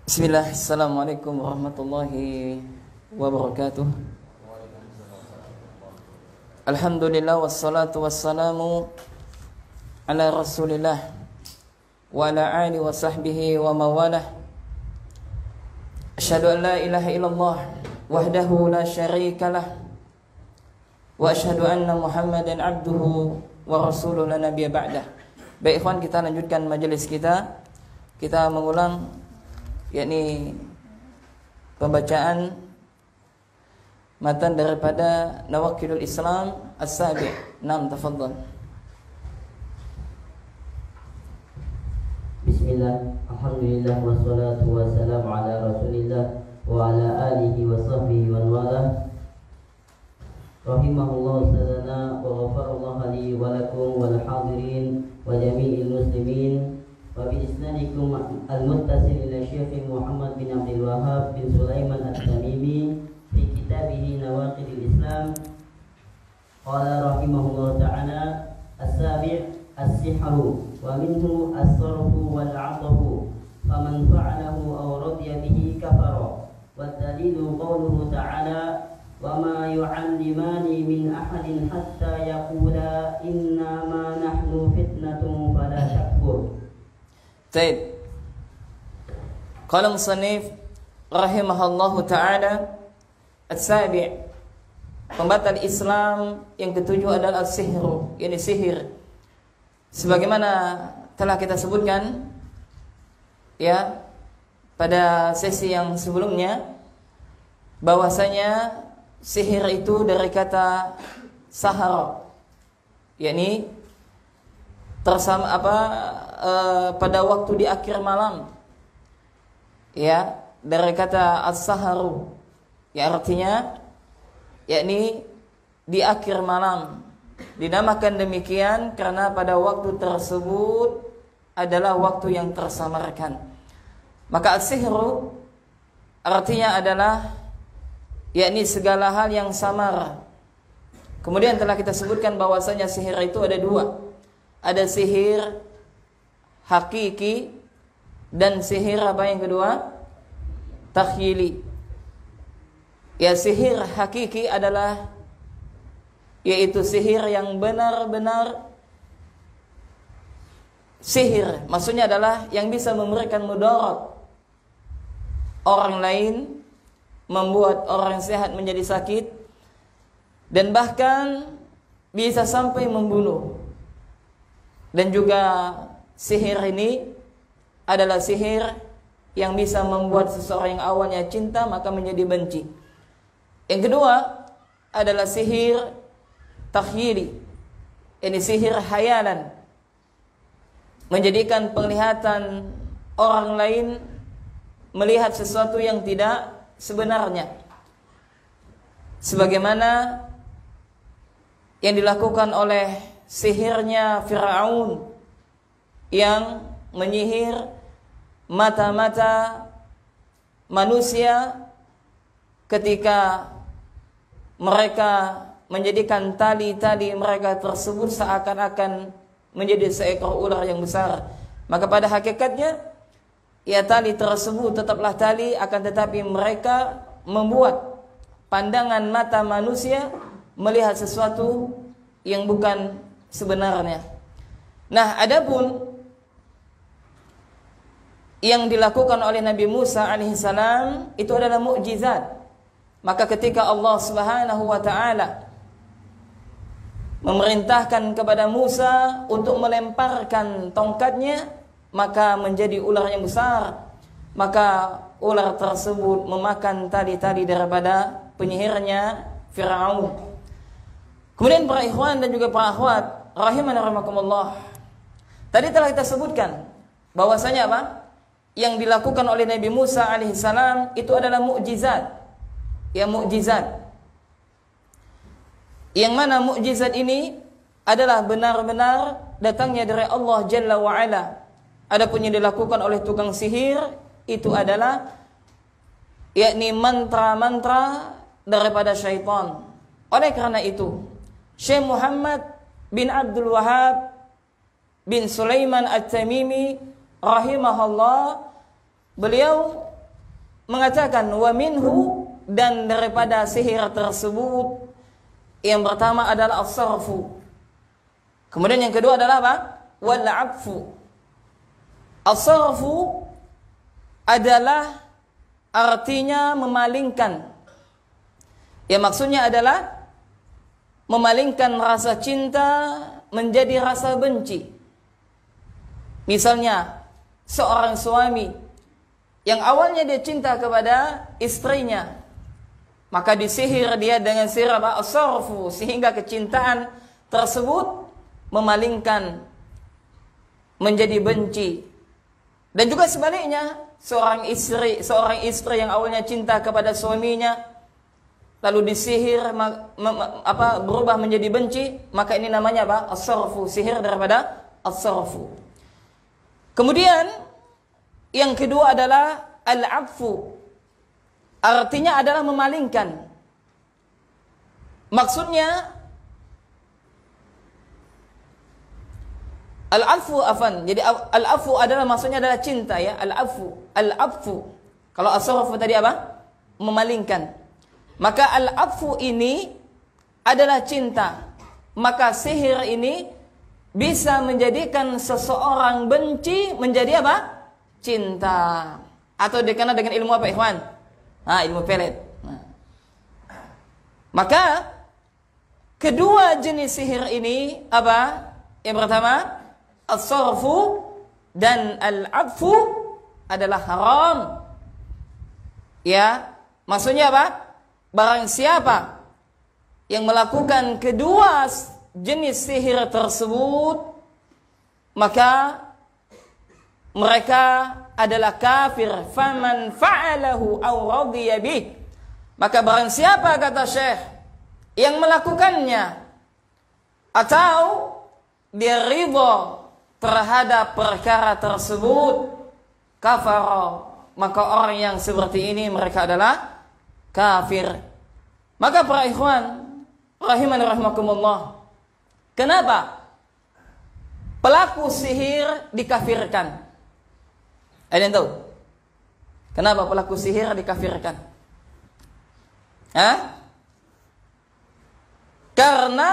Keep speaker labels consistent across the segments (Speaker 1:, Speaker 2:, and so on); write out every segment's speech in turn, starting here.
Speaker 1: Bismillah, Assalamualaikum warahmatullahi wabarakatuh. Alhamdulillah wassalatu wassalamu ala rasulillah wa ala alihi wa sahbihi wa mawalah. Asyhadu an la ilaha illallah wahdahu la syarika lah wa asyhadu anna Muhammadan abduhu wa rasuluhu la nabiyya ba'dah. Baik ikhwan, kita lanjutkan majelis kita. Kita mengulang yakni pembacaan matan daripada Nawaqidul Islam As-Sabi'. Naam, tafadhal.
Speaker 2: Bismillah, alhamdulillah, wassalatu wassalamu ala rasulillah wa ala alihi wa sahbihi wa wala. Rahimahullah sadana wa ghafarallahu li wa lakum wal hadirin wa jami'il muslimin. Wa bi isnadikum al-muttasil ila Syekh Muhammad bin Abdul Wahhab bin Sulaiman At-Tamimi fi kitabih Nawaqidul Islam. Qala rahimahullah ta'ala as-sabi' as-sihru wa minhu as-sarfu wal 'atafu faman fa'alahu aw radiya bihi kafara. Wa dalilu qawluhu ta'ala wa ma yu'allimani min ahadin hatta yaqula inna ma nahnu fitnatun fala takfur.
Speaker 1: Baik. Qala musannif rahimahullahu taala as-sabi', pembatal Islam yang ketujuh adalah as-sihru, yakni sihir. Sebagaimana telah kita sebutkan ya pada sesi yang sebelumnya, bahwasanya sihir itu dari kata sahara, yakni tersama pada waktu di akhir malam, ya, dari kata as-saharu, ya artinya yakni di akhir malam. Dinamakan demikian karena pada waktu tersebut adalah waktu yang tersamarkan. Maka as-sihru artinya adalah yakni segala hal yang samar. Kemudian telah kita sebutkan bahwasanya sihir itu ada dua. Ada sihir hakiki dan sihir apa yang kedua? Takhyili. Ya, sihir hakiki adalah yaitu sihir yang benar-benar sihir. Maksudnya adalah yang bisa memberikan mudarat orang lain, membuat orang sehat menjadi sakit, dan bahkan bisa sampai membunuh. Dan juga sihir ini adalah sihir yang bisa membuat seseorang yang awalnya cinta maka menjadi benci. Yang kedua adalah sihir takhyili, ini sihir hayalan, menjadikan penglihatan orang lain melihat sesuatu yang tidak sebenarnya, sebagaimana yang dilakukan oleh sihirnya Fir'aun yang menyihir mata-mata manusia ketika mereka menjadikan tali-tali mereka tersebut seakan-akan menjadi seekor ular yang besar. Maka pada hakikatnya ya tali tersebut tetaplah tali, akan tetapi mereka membuat pandangan mata manusia melihat sesuatu yang bukan sebenarnya. Nah, adapun yang dilakukan oleh Nabi Musa alaihissalam itu adalah mukjizat. Maka ketika Allah Subhanahu wa taala memerintahkan kepada Musa untuk melemparkan tongkatnya, maka menjadi ular yang besar. Maka ular tersebut memakan tali-tali daripada penyihirnya Fir'aun. Kemudian para ikhwan dan juga para akhwat rahimani rahimakumullah, tadi telah kita sebutkan bahwasanya apa? Yang dilakukan oleh Nabi Musa alaihissalam itu adalah mukjizat. Ya, mukjizat. Yang mana mukjizat ini adalah benar-benar datangnya dari Allah Jalla wa Ala. Adapun yang dilakukan oleh tukang sihir itu adalah yakni mantra-mantra daripada syaitan. Oleh karena itu, Syekh Muhammad bin Abdul Wahhab bin Sulaiman At-Tamimi rahimahullah, beliau mengatakan wa minhu, dan daripada sihir tersebut yang pertama adalah as-sarfu. Kemudian yang kedua adalah apa? Wal 'atfu. As-sarfu adalah artinya memalingkan. Ya, maksudnya adalah memalingkan rasa cinta menjadi rasa benci. Misalnya seorang suami yang awalnya dia cinta kepada istrinya, maka disihir dia dengan sihir apa? As-sarfu, sehingga kecintaan tersebut memalingkan menjadi benci. Dan juga sebaliknya, seorang istri yang awalnya cinta kepada suaminya lalu disihir berubah menjadi benci, maka ini namanya apa? As-sarfu, sihir daripada as-sarfu. Kemudian yang kedua adalah al-'atfu. Artinya adalah memalingkan. Maksudnya al-'atfu afan. Jadi al-'atfu adalah maksudnya adalah cinta ya, al-'atfu. Kalau as-sarfu tadi apa? Memalingkan. Maka al-'atfu ini adalah cinta. Maka sihir ini bisa menjadikan seseorang benci menjadi apa? Cinta. Atau dikenal dengan ilmu apa, ikhwan? Ilmu pelet. Maka kedua jenis sihir ini apa? Yang pertama, as-sarfu dan al-'atfu adalah haram. Ya, maksudnya apa? Barang siapa yang melakukan kedua jenis sihir tersebut, maka mereka adalah kafir. Faman fa'alahu aw radiya bih, maka barang siapa, kata Syekh, yang melakukannya atau dia ridha terhadap perkara tersebut, kafara, maka orang yang seperti ini mereka adalah kafir. Maka para ikhwan rahiman rahimakumullah, kenapa pelaku sihir dikafirkan? Ada yang tahu? Kenapa pelaku sihir dikafirkan? Karena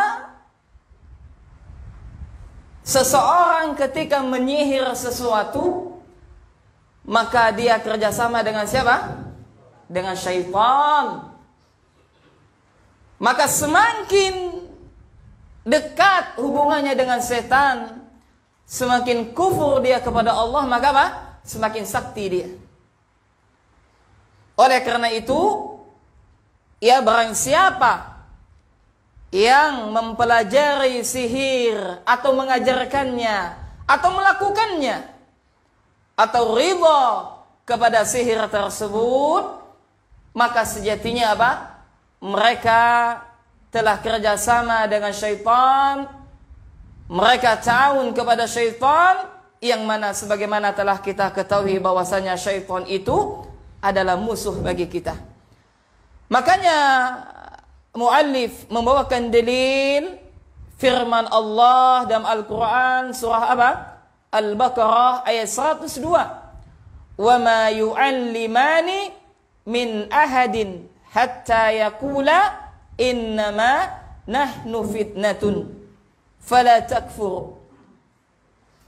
Speaker 1: seseorang ketika menyihir sesuatu, maka dia kerjasama dengan siapa? Dengan syaitan. Maka semakin dekat hubungannya dengan setan, semakin kufur dia kepada Allah, maka apa? Semakin sakti dia. Oleh karena itu, ya barang siapa yang mempelajari sihir atau mengajarkannya atau melakukannya atau ridha kepada sihir tersebut, maka sejatinya apa? Mereka telah kerjasama dengan syaitan. Mereka ta'awun kepada syaitan, yang mana sebagaimana telah kita ketahui bahwasanya syaitan itu adalah musuh bagi kita. Makanya muallif membawakan dalil firman Allah dalam Al-Quran surah apa? Al-Baqarah ayat 102. Wa ma yu'allimani min ahadin hatta yaqula innama nahnu fitnatun fala takfur.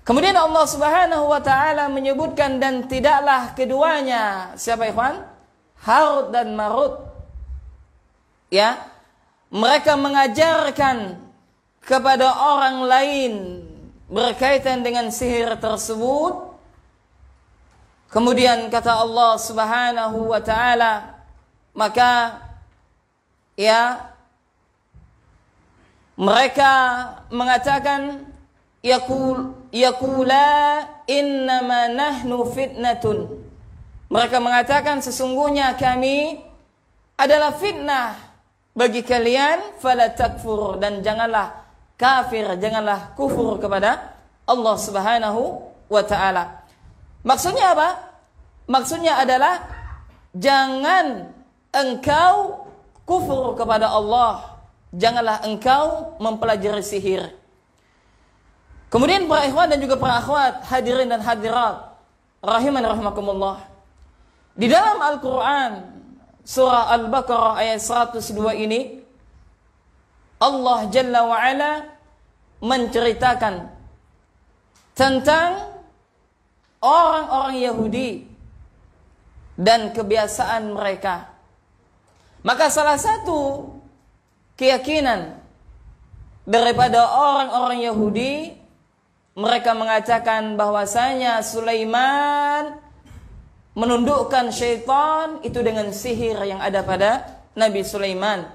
Speaker 1: Kemudian Allah Subhanahu wa taala menyebutkan, dan tidaklah keduanya, siapa ikhwan? Harut dan Marut. Ya, mereka mengajarkan kepada orang lain berkaitan dengan sihir tersebut. Kemudian kata Allah Subhanahu wa taala, maka ya mereka mengatakan yaqula innama nahnu fitnatun. Mereka mengatakan sesungguhnya kami adalah fitnah bagi kalian, fala takfur, dan janganlah kafir, janganlah kufur kepada Allah Subhanahu wa taala. Maksudnya apa? Maksudnya adalah jangan engkau kufur kepada Allah, janganlah engkau mempelajari sihir. Kemudian para ikhwan dan juga para akhwat, hadirin dan hadirat rahiman rahimakumullah, Di dalam Al-Quran surah Al-Baqarah ayat 102 ini Allah Jalla wa'ala menceritakan tentang orang-orang Yahudi dan kebiasaan mereka. Maka salah satu keyakinan daripada orang-orang Yahudi, mereka mengatakan bahwasanya Sulaiman menundukkan syaitan itu dengan sihir yang ada pada Nabi Sulaiman.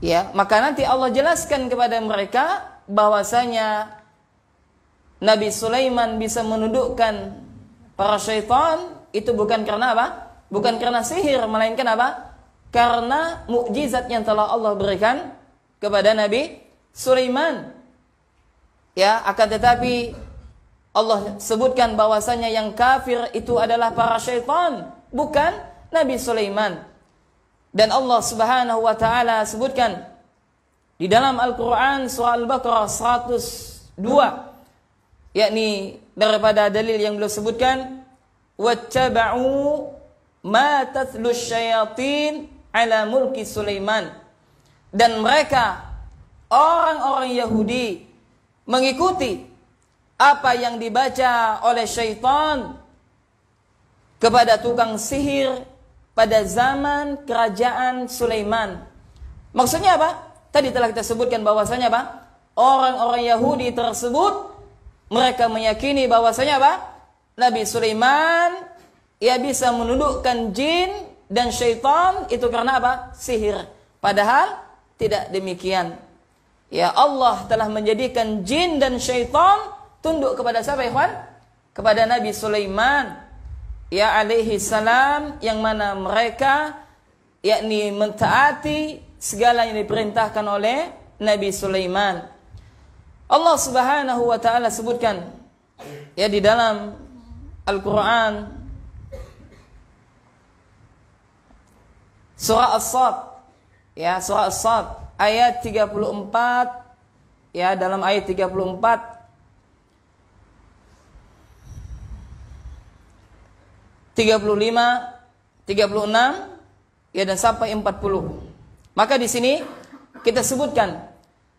Speaker 1: Ya, maka nanti Allah jelaskan kepada mereka bahwasanya Nabi Sulaiman bisa menundukkan para syaitan itu bukan karena apa? Bukan karena sihir, melainkan apa? Karena mukjizat yang telah Allah berikan kepada Nabi Sulaiman. Ya, akan tetapi Allah sebutkan bahwasanya yang kafir itu adalah para syaitan, bukan Nabi Sulaiman. Dan Allah Subhanahu wa taala sebutkan di dalam Al-Qur'an surah Al-Baqarah 102, yakni daripada dalil yang beliau sebutkan, wattaba'u ma tatlu syayatin ala mulki Sulaiman. Dan mereka orang-orang Yahudi mengikuti apa yang dibaca oleh syaitan kepada tukang sihir pada zaman kerajaan Sulaiman. Maksudnya apa? Tadi telah kita sebutkan bahwasanya apa? Orang-orang Yahudi tersebut mereka meyakini bahwasanya apa? Nabi Sulaiman ia bisa menundukkan jin dan syaitan itu karena apa? Sihir. Padahal tidak demikian. Ya, Allah telah menjadikan jin dan syaitan tunduk kepada siapa, ikhwan? Kepada Nabi Sulaiman ya alaihi salam, yang mana mereka yakni mentaati segala yang diperintahkan oleh Nabi Sulaiman. Allah Subhanahu wa taala sebutkan ya di dalam Al-Qur'an surah As-Sad, ya surah As-Sad ayat 34, ya dalam ayat 34 35, 36 ya dan sampai 40. Maka di sini kita sebutkan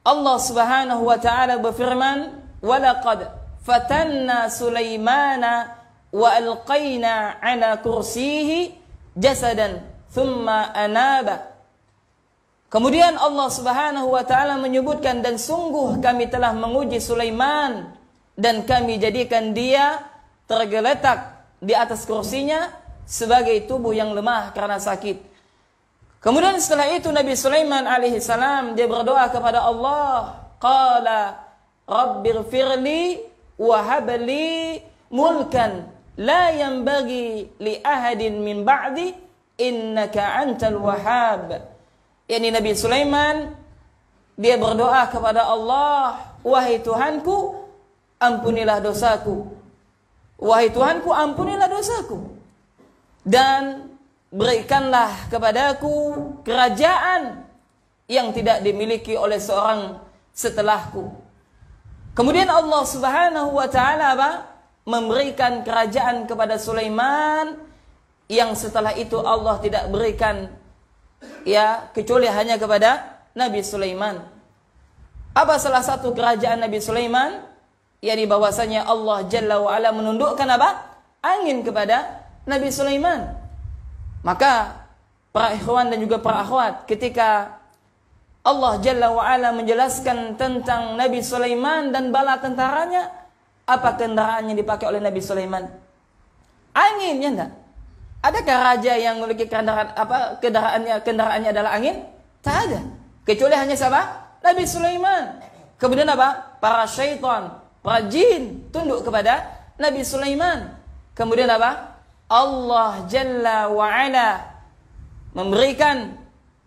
Speaker 1: Allah Subhanahu wa taala berfirman, "Walaqad fatanna Sulaimana wa alqaina 'ala kursiyihi jasadan thumma anaba." Kemudian Allah Subhanahu wa taala menyebutkan, dan sungguh kami telah menguji Sulaiman dan kami jadikan dia tergeletak di atas kursinya sebagai tubuh yang lemah karena sakit. Kemudian setelah itu Nabi Sulaiman alaihi salam dia berdoa kepada Allah, qala rabbighfirli wa habli mulkan la yanbaghi li ahadin min ba'di innaka antal wahhab. Yani Nabi Sulaiman dia berdoa kepada Allah, wahai Tuhanku, ampunilah dosaku. Wahai Tuhanku, ampunilah dosaku dan berikanlah kepadaku kerajaan yang tidak dimiliki oleh seorang setelahku. Kemudian Allah Subhanahu wa taala memberikan kerajaan kepada Sulaiman yang setelah itu Allah tidak berikan ya kecuali hanya kepada Nabi Sulaiman. Apa salah satu kerajaan Nabi Sulaiman? yakni bahwasanya Allah Jalla wa Ala menundukkan apa? Angin kepada Nabi Sulaiman. Maka para ikhwan dan juga para akhwat, ketika Allah Jalla wa Ala menjelaskan tentang Nabi Sulaiman dan bala tentaranya, apa kendaraan yang dipakai oleh Nabi Sulaiman? Angin, ya enggak? Adakah raja yang memiliki kendaraan kendaraannya adalah angin? Tak ada. Kecuali hanya siapa? Nabi Sulaiman. Kemudian apa? Para syaitan, para jin tunduk kepada Nabi Sulaiman. Kemudian apa? Allah Jalla wa Ala memberikan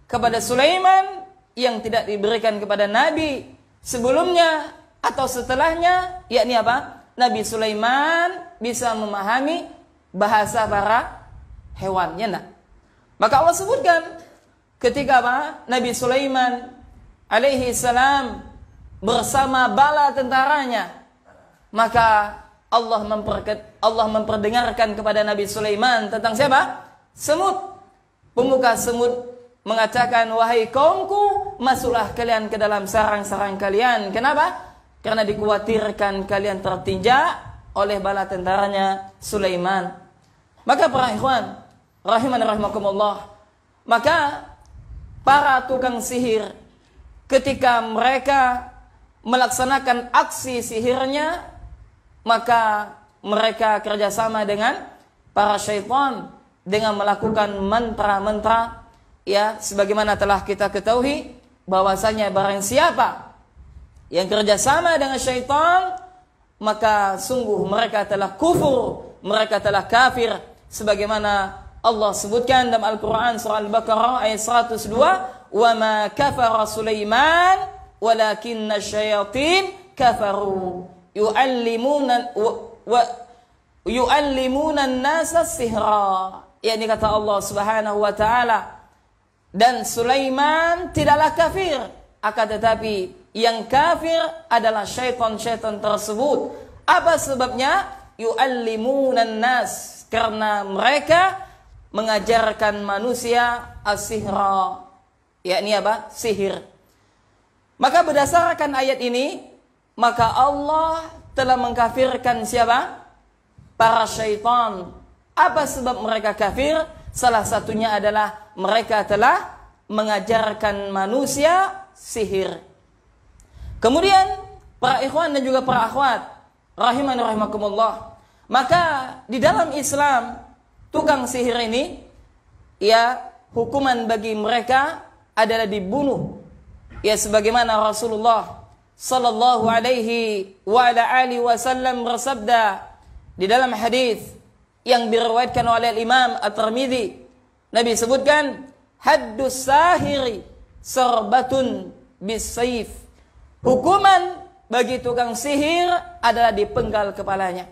Speaker 1: kepada Sulaiman yang tidak diberikan kepada Nabi sebelumnya atau setelahnya, yakni apa? Nabi Sulaiman bisa memahami bahasa para hewan, ya enggak? Maka Allah sebutkan ketika apa? Nabi Sulaiman alaihi salam bersama bala tentaranya, maka Allah memperdengarkan kepada Nabi Sulaiman tentang siapa? Semut. Pemuka semut mengatakan, wahai kaumku, masuklah kalian ke dalam sarang-sarang kalian. Kenapa? Karena dikhawatirkan kalian tertinjak oleh bala tentaranya Sulaiman. Maka para ikhwan rahiman rahimakumullah, maka para tukang sihir ketika mereka melaksanakan aksi sihirnya, maka mereka kerjasama dengan para syaitan dengan melakukan mantra-mantra, ya, sebagaimana telah kita ketahui bahwasanya barang siapa yang kerjasama dengan syaitan, maka sungguh mereka telah kufur, mereka telah kafir, sebagaimana Allah sebutkan dalam Al-Quran surah Al-Baqarah ayat 102, wa ma kafara Sulaiman walakinna syayatin kafaru yu'allimuna an-nasa sihra. Yakni kata Allah Subhanahu wa taala, dan Sulaiman tidaklah kafir, akan tetapi yang kafir adalah syaitan-syaitan tersebut. Apa sebabnya? Yu'allimuna an-nas, karena mereka mengajarkan manusia as-sihra, yakni apa? Sihir. Maka berdasarkan ayat ini, maka Allah telah mengkafirkan siapa? Para syaitan. Apa sebab mereka kafir? Salah satunya adalah mereka telah mengajarkan manusia sihir. Kemudian para ikhwan dan juga para akhwat rahiman rahimakumullah, maka di dalam Islam tukang sihir ini, ya, hukuman bagi mereka adalah dibunuh. Ya, sebagaimana Rasulullah sallallahu alaihi wa ala alihi wasallam bersabda di dalam hadis yang diriwayatkan oleh Imam At-Tirmidzi, Nabi sebutkan, haddus sahiri sarbatun bisayf. Hukuman bagi tukang sihir adalah dipenggal kepalanya.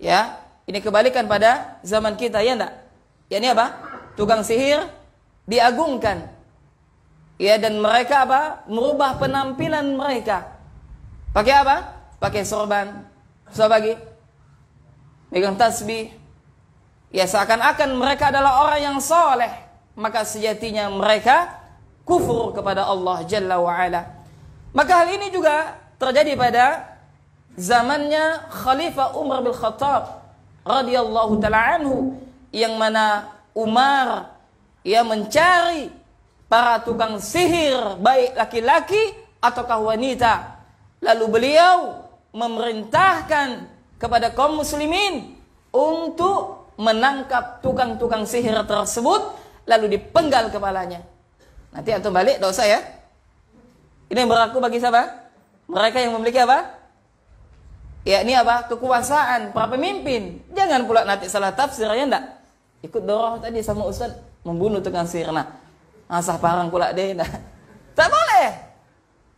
Speaker 1: Ya, ini kebalikan pada zaman kita, ya enggak? Ya, ini apa? Tukang sihir diagungkan. Ya, dan mereka apa? Merubah penampilan mereka. Pakai apa? Pakai sorban. Susah bagi? Megang tasbih. Ya, seakan-akan mereka adalah orang yang soleh. Maka sejatinya mereka kufur kepada Allah Jalla wa'ala. Maka hal ini juga terjadi pada zamannya Khalifah Umar bin Khattab radhiyallahu ta'ala anhu, yang mana Umar, ia mencari para tukang sihir, baik laki-laki ataukah wanita. Lalu beliau memerintahkan kepada kaum muslimin untuk menangkap tukang-tukang sihir tersebut, lalu dipenggal kepalanya. Nanti antum balik, tidak usah ya. Ini yang berlaku bagi siapa? Mereka yang memiliki apa? Ya, ini apa? Kekuasaan para pemimpin. Jangan pula nanti salah tafsir, ya enggak? Ikut doroh tadi sama ustaz membunuh tukang sihir. Nah, asah parang pula deh. Nah, tak boleh.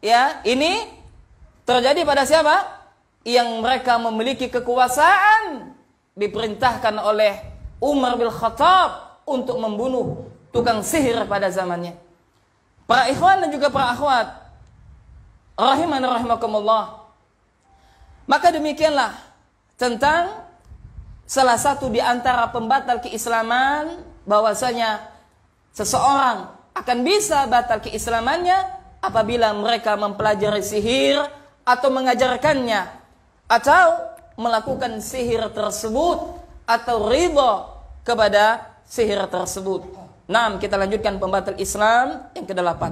Speaker 1: Ya, ini terjadi pada siapa? Yang mereka memiliki kekuasaan, diperintahkan oleh Umar bin Khattab untuk membunuh tukang sihir pada zamannya. Para ikhwan dan juga para akhwat rahiman rahimakumullah. Maka demikianlah tentang salah satu di antara pembatal keislaman, bahwasanya seseorang akan bisa batal keislamannya apabila mereka mempelajari sihir atau mengajarkannya, atau melakukan sihir tersebut, atau ridha kepada sihir tersebut. Nah, kita lanjutkan pembatal Islam yang ke-8.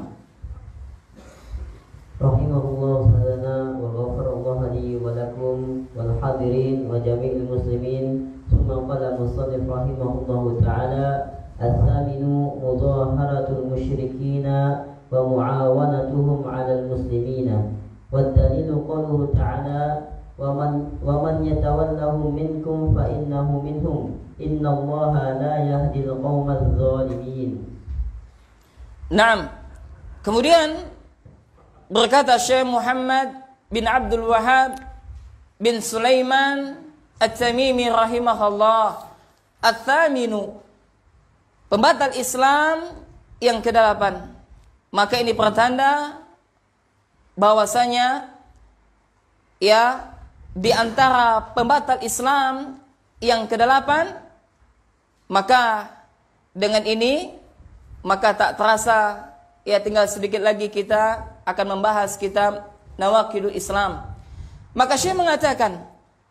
Speaker 2: Rahimahullah ta'ala wa ghafarallahu li wa lakum wal hadirin wa jami'il muslimin. Summa qala musannif rahimahullahu ta'ala, al-thaminu mudaharatul musyrikina wa muawanatuhum 'alal muslimina. Wad dalilu qawluhu ta'ala, وَمَنْ يَتَوَلَّهُمْ مِنْكُمْ فَإِنَّهُ مِنْهُمْ إِنَّ اللَّهَ لَا يَهْدِي الْقَوْمَ الظَّالِمِينَ.
Speaker 1: Naam. Kemudian berkata Syekh Muhammad bin Abdul Wahhab bin Sulaiman At-Tamimi rahimahullah, At-Thaminu, pembatal Islam yang ke-8. Maka ini pertanda bahwasanya, ya, di antara pembatal Islam yang kedelapan, maka dengan ini maka tak terasa ya tinggal sedikit lagi kita akan membahas kitab Nawaqidul Islam. Maka Syekh mengatakan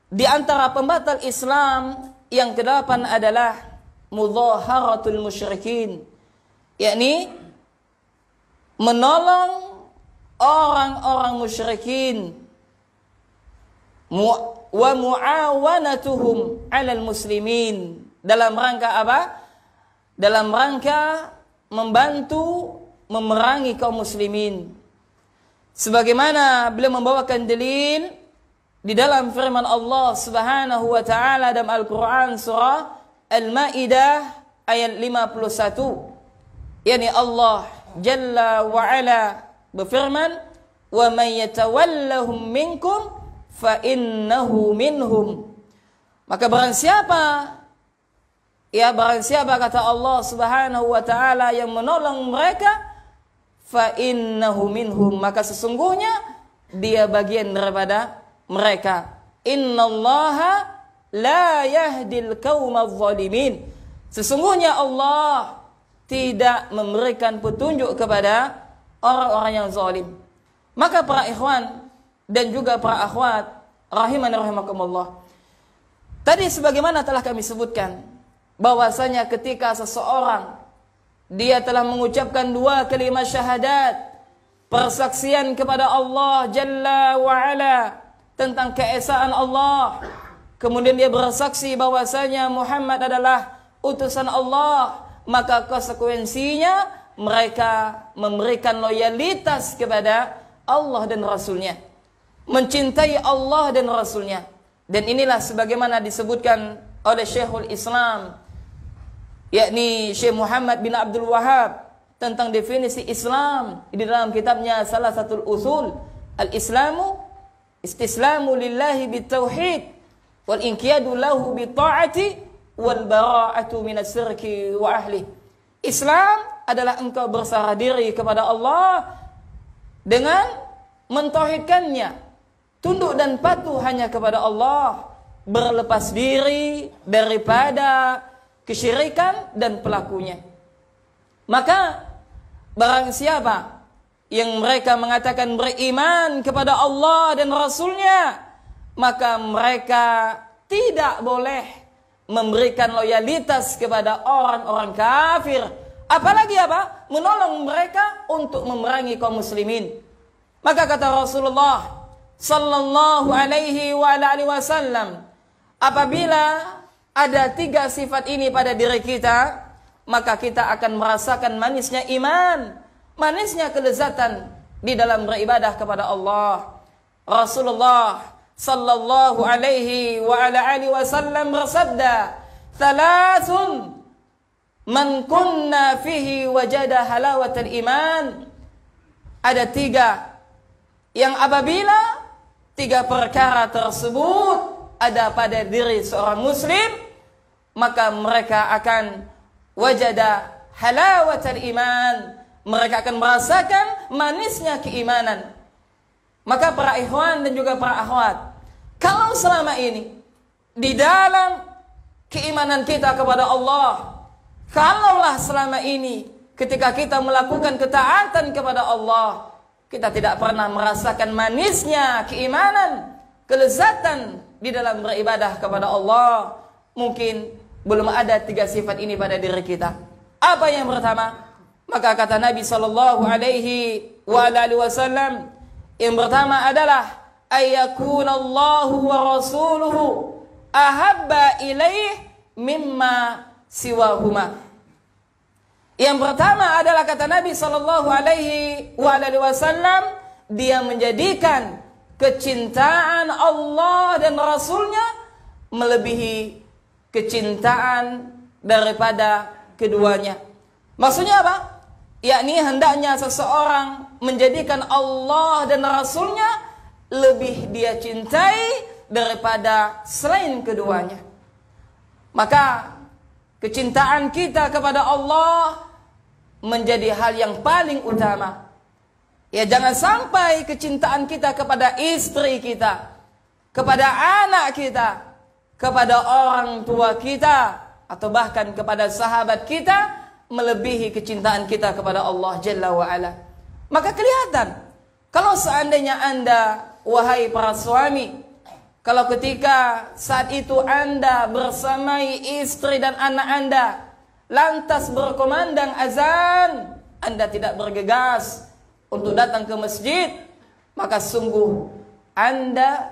Speaker 1: di antara pembatal Islam yang kedelapan adalah mudhaharatul musyrikin, yakni menolong orang-orang musyrikin, wa muawanatuhum 'alal muslimin. Dalam rangka apa? Dalam rangka membantu memerangi kaum muslimin. Sebagaimana beliau membawakan dalil di dalam firman Allah Subhanahu wa taala dalam Al-Qur'an surah Al-Maidah ayat 51. Yani Allah Jalla wa Ala berfirman, "Wa may yatawallahum minkum fa innahu minhum." Maka barang siapa kata Allah Subhanahu wa taala yang menolong mereka, fa innahu minhum, maka sesungguhnya dia bagian daripada mereka. Innallaha la yahdil qaumadz zalimin. Sesungguhnya Allah tidak memberikan petunjuk kepada orang-orang yang zalim. Maka para ikhwan dan juga para akhwat rahimani rahimakumullah, tadi sebagaimana telah kami sebutkan bahwasanya ketika seseorang dia telah mengucapkan dua kalimat syahadat, persaksian kepada Allah Jalla wa Ala tentang keesaan Allah, kemudian dia bersaksi bahwasanya Muhammad adalah utusan Allah, maka konsekuensinya mereka memberikan loyalitas kepada Allah dan Rasulnya, mencintai Allah dan Rasulnya. Dan inilah sebagaimana disebutkan oleh Syekhul Islam, yakni Syekh Muhammad bin Abdul Wahhab, tentang definisi Islam di dalam kitabnya Salasatul Usul. Al-Islamu istislamu lillahi bitauhid wal inqiyadu lahu bita'ati wal bara'atu minas syirki wa ahli. Islam adalah engkau berserah diri kepada Allah dengan mentauhidkannya, tunduk dan patuh hanya kepada Allah, berlepas diri daripada kesyirikan dan pelakunya. Maka barang siapa yang mereka mengatakan beriman kepada Allah dan Rasulnya, maka mereka tidak boleh memberikan loyalitas kepada orang-orang kafir, apalagi apa? Menolong mereka untuk memerangi kaum muslimin. Maka kata Rasulullah sallallahu alaihi wa alihi wasallam, apabila ada tiga sifat ini pada diri kita, maka kita akan merasakan manisnya iman, manisnya kelezatan di dalam beribadah kepada Allah. Rasulullah sallallahu alaihi wa alihi wasallam bersabda, "Thalathun man kunna fihi wajada halawatal iman." Ada tiga yang apabila tiga perkara tersebut ada pada diri seorang muslim, maka mereka akan wajada halawatal iman, mereka akan merasakan manisnya keimanan. Maka para ikhwan dan juga para akhwat, kalau selama ini di dalam keimanan kita kepada Allah, kalaulah selama ini ketika kita melakukan ketaatan kepada Allah, kita tidak pernah merasakan manisnya keimanan, kelezatan di dalam beribadah kepada Allah, mungkin belum ada tiga sifat ini pada diri kita. Apa yang pertama? Maka kata Nabi sallallahu alaihi wa alihi wasallam, yang pertama adalah ayyakunallahu wa rasuluhu ahabba ilaih mimma siwahuma. Yang pertama adalah kata Nabi sallallahu alaihi wa alihi wasallam, dia menjadikan kecintaan Allah dan Rasulnya melebihi kecintaan daripada keduanya. Maksudnya apa? Yakni hendaknya seseorang menjadikan Allah dan Rasulnya lebih dia cintai daripada selain keduanya. Maka kecintaan kita kepada Allah menjadi hal yang paling utama. Ya, jangan sampai kecintaan kita kepada istri kita, kepada anak kita, kepada orang tua kita, atau bahkan kepada sahabat kita, melebihi kecintaan kita kepada Allah Jalla wa'ala. Maka kelihatan, kalau seandainya Anda, wahai para suami, kalau ketika saat itu Anda bersamai istri dan anak Anda, lantas berkumandang azan, Anda tidak bergegas untuk datang ke masjid, maka sungguh Anda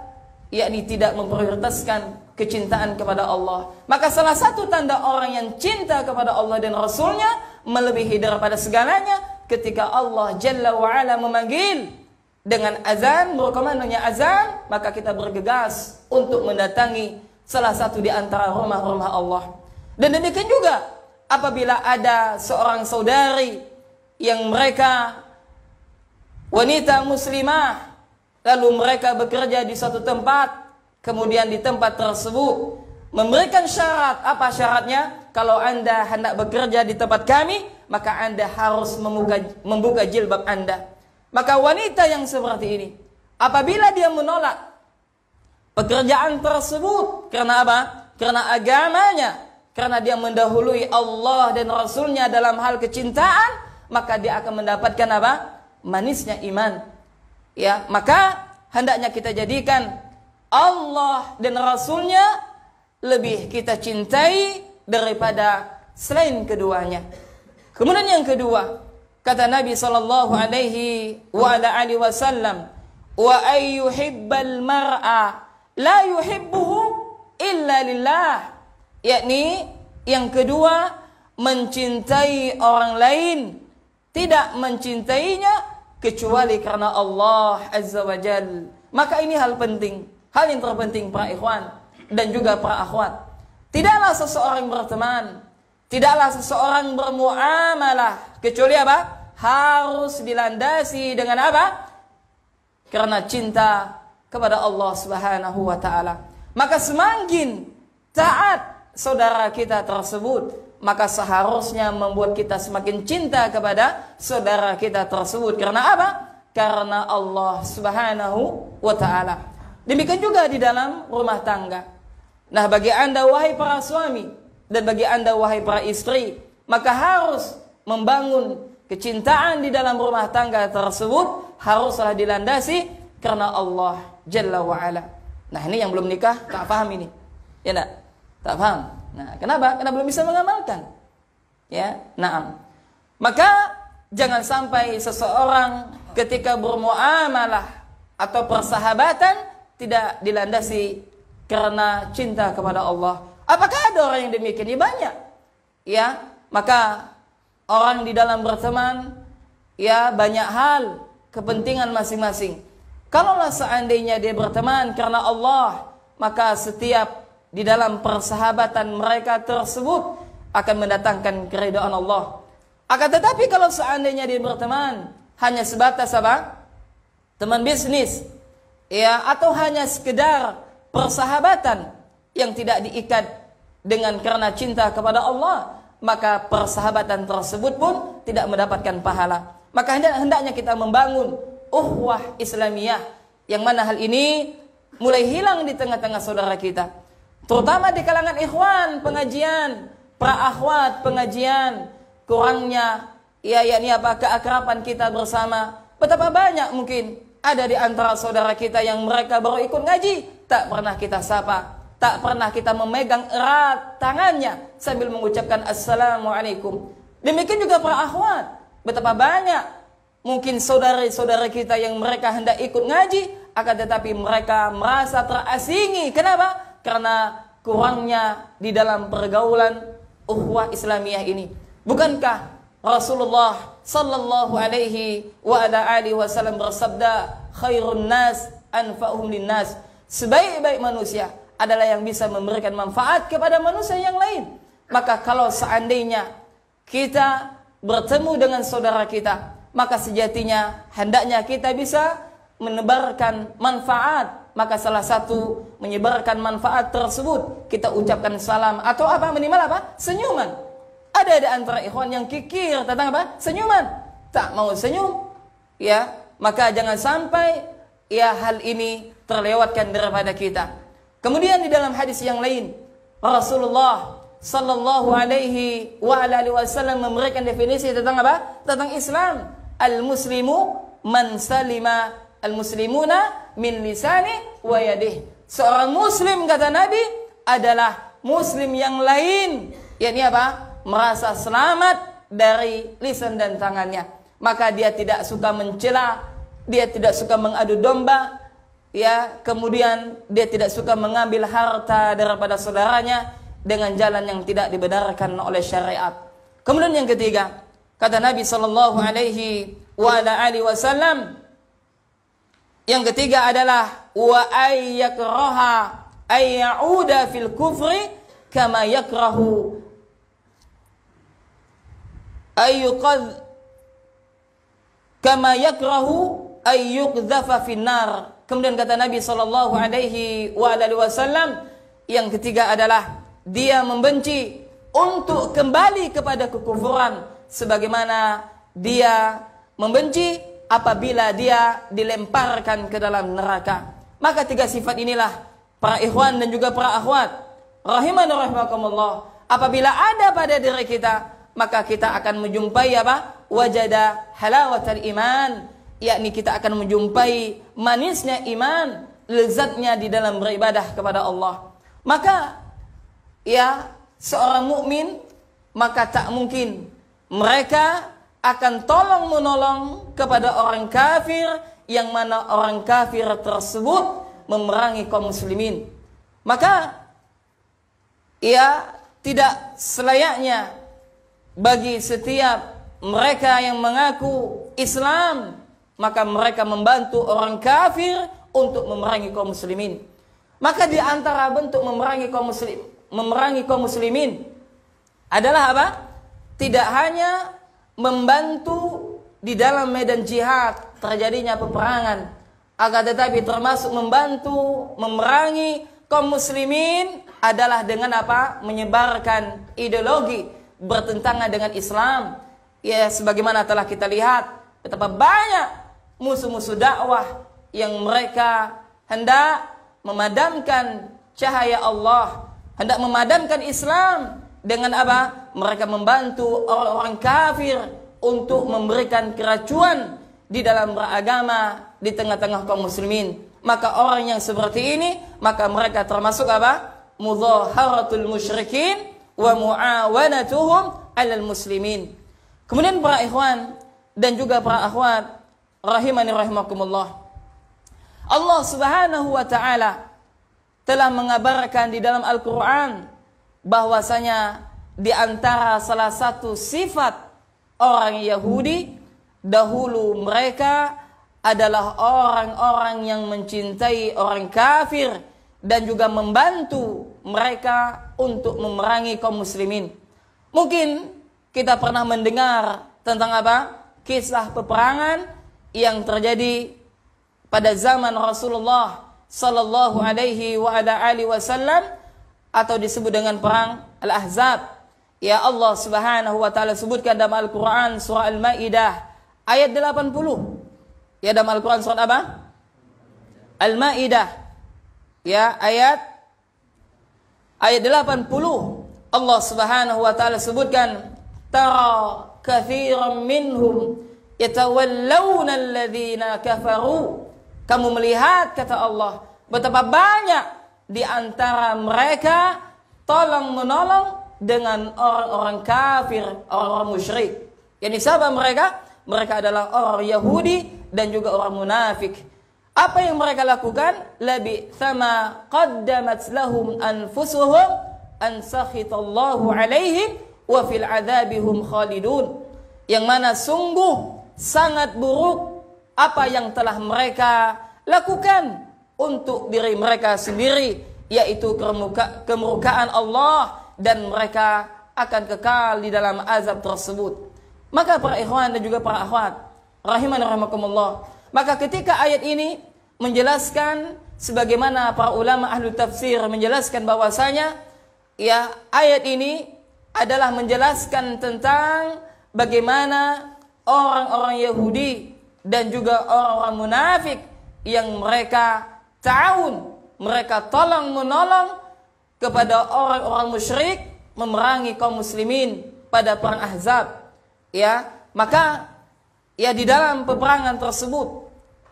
Speaker 1: yakni tidak memprioritaskan kecintaan kepada Allah. Maka salah satu tanda orang yang cinta kepada Allah dan Rasulnya melebihi daripada segalanya, ketika Allah Jalla wa'ala memanggil dengan azan, berkumandangnya azan, maka kita bergegas untuk mendatangi salah satu di antara rumah-rumah Allah. Dan demikian juga apabila ada seorang saudari yang mereka wanita muslimah, lalu mereka bekerja di suatu tempat, kemudian di tempat tersebut memberikan syarat. Apa syaratnya? Kalau Anda hendak bekerja di tempat kami, maka Anda harus membuka jilbab Anda. Maka wanita yang seperti ini, apabila dia menolak pekerjaan tersebut, karena apa? Karena agamanya, karena dia mendahului Allah dan Rasulnya dalam hal kecintaan, maka dia akan mendapatkan apa? Manisnya iman. Ya, maka hendaknya kita jadikan Allah dan Rasulnya lebih kita cintai daripada selain keduanya. Kemudian yang kedua, kata Nabi sallallahu alaihi wasallam, wa ayyuhibbal mar'a la yuhibbuhu illa lillah. Yakni yang kedua, mencintai orang lain, tidak mencintainya kecuali karena Allah Azza wa Jal. Maka ini hal penting, hal yang terpenting para ikhwan dan juga para akhwat. Tidaklah seseorang berteman, tidaklah seseorang bermuamalah kecuali apa? Harus dilandasi dengan apa? Karena cinta kepada Allah Subhanahu wa taala. Maka semakin taat saudara kita tersebut, maka seharusnya membuat kita semakin cinta kepada saudara kita tersebut. Karena apa? Karena Allah Subhanahu wa taala. Demikian juga di dalam rumah tangga. Nah, bagi Anda wahai para suami dan bagi Anda wahai para istri, maka harus membangun kecintaan di dalam rumah tangga tersebut haruslah dilandasi karena Allah Jalla wa Ala. Nah, ini yang belum nikah tak paham ini. Ya enggak? Tak paham. Nah, kenapa? Karena belum bisa mengamalkan. Ya, na'am. Maka jangan sampai seseorang ketika bermuamalah atau persahabatan tidak dilandasi karena cinta kepada Allah. Apakah ada orang yang demikian? Ya, banyak. Ya, maka orang di dalam berteman, ya banyak hal kepentingan masing-masing. Kalaulah seandainya dia berteman karena Allah, maka setiap di dalam persahabatan mereka tersebut akan mendatangkan keridhaan Allah. Akan tetapi kalau seandainya dia berteman hanya sebatas apa? Teman bisnis, ya, atau hanya sekedar persahabatan yang tidak diikat dengan karena cinta kepada Allah, maka persahabatan tersebut pun tidak mendapatkan pahala. Maka hendaknya kita membangun uhwah Islamiyah, yang mana hal ini mulai hilang di tengah-tengah saudara kita, terutama di kalangan ikhwan pengajian, para akhwat pengajian. Kurangnya ya yakni apa? Keakraban kita bersama. Betapa banyak mungkin ada di antara saudara kita yang mereka baru ikut ngaji, tak pernah kita sapa, tak pernah kita memegang erat tangannya sambil mengucapkan assalamualaikum. Demikian juga para akhwat, betapa banyak mungkin saudara-saudara kita yang mereka hendak ikut ngaji, akan tetapi mereka merasa terasingi. Kenapa? Karena kurangnya di dalam pergaulan ukhuwah Islamiyah ini. Bukankah Rasulullah sallallahu alaihi wa ala alihi wasallam bersabda, khairun nas anfa'uhum linnas, sebaik-baik manusia adalah yang bisa memberikan manfaat kepada manusia yang lain. Maka kalau seandainya kita bertemu dengan saudara kita, maka sejatinya hendaknya kita bisa menebarkan manfaat. Maka salah satu menyebarkan manfaat tersebut, kita ucapkan salam atau apa, minimal apa? Senyuman. Ada di antara ikhwan yang kikir tentang apa? Senyuman. Tak mau senyum, ya. Maka jangan sampai ya hal ini terlewatkan daripada kita. Kemudian di dalam hadis yang lain, Rasulullah sallallahu alaihi wa alihi wasallam memberikan definisi tentang apa? Tentang Islam. Al-muslimu man salima al-muslimuna min lisani wa yadihi. Seorang muslim, kata Nabi, adalah muslim yang lain, yakni apa? Merasa selamat dari lisan dan tangannya. Maka dia tidak suka mencela, dia tidak suka mengadu domba, ya, kemudian dia tidak suka mengambil harta daripada saudaranya dengan jalan yang tidak dibenarkan oleh syariat. Kemudian yang ketiga, kata Nabi sallallahu alaihi wa alihi wasallam, yang ketiga adalah wa ayyakraha ayyauda fil kufri kama yakrahu ayyuqad kama yakrahu ayyuqdhafa finnar. Kemudian kata Nabi sallallahu alaihi wa alihi wasallam, yang ketiga adalah dia membenci untuk kembali kepada kekufuran sebagaimana dia membenci apabila dia dilemparkan ke dalam neraka. Maka tiga sifat inilah para ikhwan dan juga para akhwat rahimani rahimakumullah, apabila ada pada diri kita, maka kita akan menjumpai apa? Wajada halawatul iman, yakni kita akan menjumpai manisnya iman, lezatnya di dalam beribadah kepada Allah. Maka ya, seorang mukmin, maka tak mungkin mereka akan tolong menolong kepada orang kafir, yang mana orang kafir tersebut memerangi kaum muslimin. Maka ya, tidak selayaknya bagi setiap mereka yang mengaku Islam, maka mereka membantu orang kafir untuk memerangi kaum muslimin. Maka di antara bentuk memerangi kaum muslimin adalah apa? Tidak hanya membantu di dalam medan jihad terjadinya peperangan, akan tetapi termasuk membantu memerangi kaum muslimin adalah dengan apa? Menyebarkan ideologi bertentangan dengan Islam. Ya, sebagaimana telah kita lihat betapa banyak musuh-musuh dakwah yang mereka hendak memadamkan cahaya Allah, hendak memadamkan Islam dengan apa? Mereka membantu orang-orang kafir untuk memberikan keracuan di dalam beragama di tengah-tengah kaum muslimin. Maka orang yang seperti ini, maka mereka termasuk apa? Mudhaharatul musyrikin wa muawanatuhum 'alal muslimin. Kemudian para ikhwan dan juga para akhwat rahimani rahimakumullah, Allah Subhanahu wa taala telah mengabarkan di dalam Al-Qur'an bahwasanya di antara salah satu sifat orang Yahudi dahulu, mereka adalah orang-orang yang mencintai orang kafir dan juga membantu mereka untuk memerangi kaum muslimin. Mungkin kita pernah mendengar tentang apa? Kisah peperangan yang terjadi pada zaman Rasulullah sallallahu alaihi wa ala alihi wasallam, atau disebut dengan perang Al-Ahzab. Ya, Allah Subhanahu wa taala sebutkan dalam Al-Qur'an surah Al-Maidah ayat 80. Ya, dalam Al-Qur'an surat apa? Al-Maidah. Ya, ayat 80. Allah Subhanahu wa taala sebutkan, tara katsiran minhum yatawallawna alladhina kafaru. Kamu melihat, kata Allah, betapa banyak di antara mereka tolong menolong dengan orang-orang kafir, orang-orang musyrik. Yani siapa mereka? Mereka adalah orang Yahudi dan juga orang munafik. Apa yang mereka lakukan? Labi sama qaddamat lahum anfusuhum an sakhitallahu alaihim wa fil adzabihum khalidun. Yang mana sungguh sangat buruk apa yang telah mereka lakukan untuk diri mereka sendiri, yaitu kemurkaan Allah, dan mereka akan kekal di dalam azab tersebut. Maka para ikhwan dan juga para akhwat rahimani rahimakumullah, maka ketika ayat ini menjelaskan, sebagaimana para ulama ahli tafsir menjelaskan bahwasanya ya, ayat ini adalah menjelaskan tentang bagaimana orang-orang Yahudi dan juga orang-orang munafik yang mereka ta'awun, mereka tolong menolong kepada orang-orang musyrik memerangi kaum muslimin pada perang Ahzab. Ya, maka ya di dalam peperangan tersebut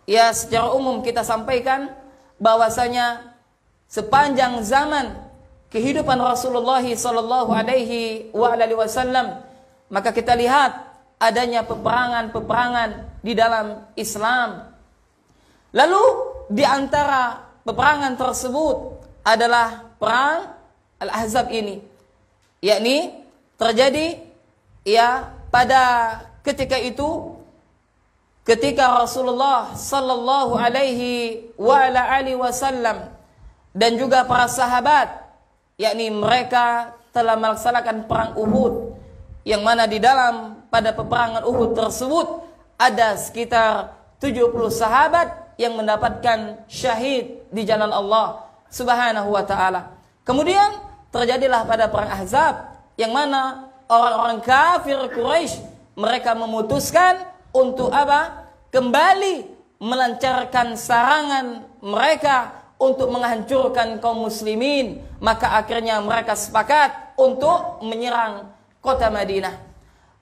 Speaker 1: ya secara umum kita sampaikan bahwasanya sepanjang zaman kehidupan Rasulullah sallallahu alaihi wasallam maka kita lihat adanya peperangan-peperangan di dalam Islam. Lalu di antara peperangan tersebut adalah perang Al-Ahzab ini, yakni terjadi ya pada ketika itu ketika Rasulullah sallallahu alaihi wasallam dan juga para sahabat, yakni mereka telah melaksanakan perang Uhud, yang mana di dalam pada peperangan Uhud tersebut ada sekitar 70 sahabat yang mendapatkan syahid di jalan Allah Subhanahu wa taala. Kemudian terjadilah pada perang Ahzab yang mana orang-orang kafir Quraisy mereka memutuskan untuk apa? Kembali melancarkan serangan mereka untuk menghancurkan kaum muslimin. Maka akhirnya mereka sepakat untuk menyerang kota Madinah.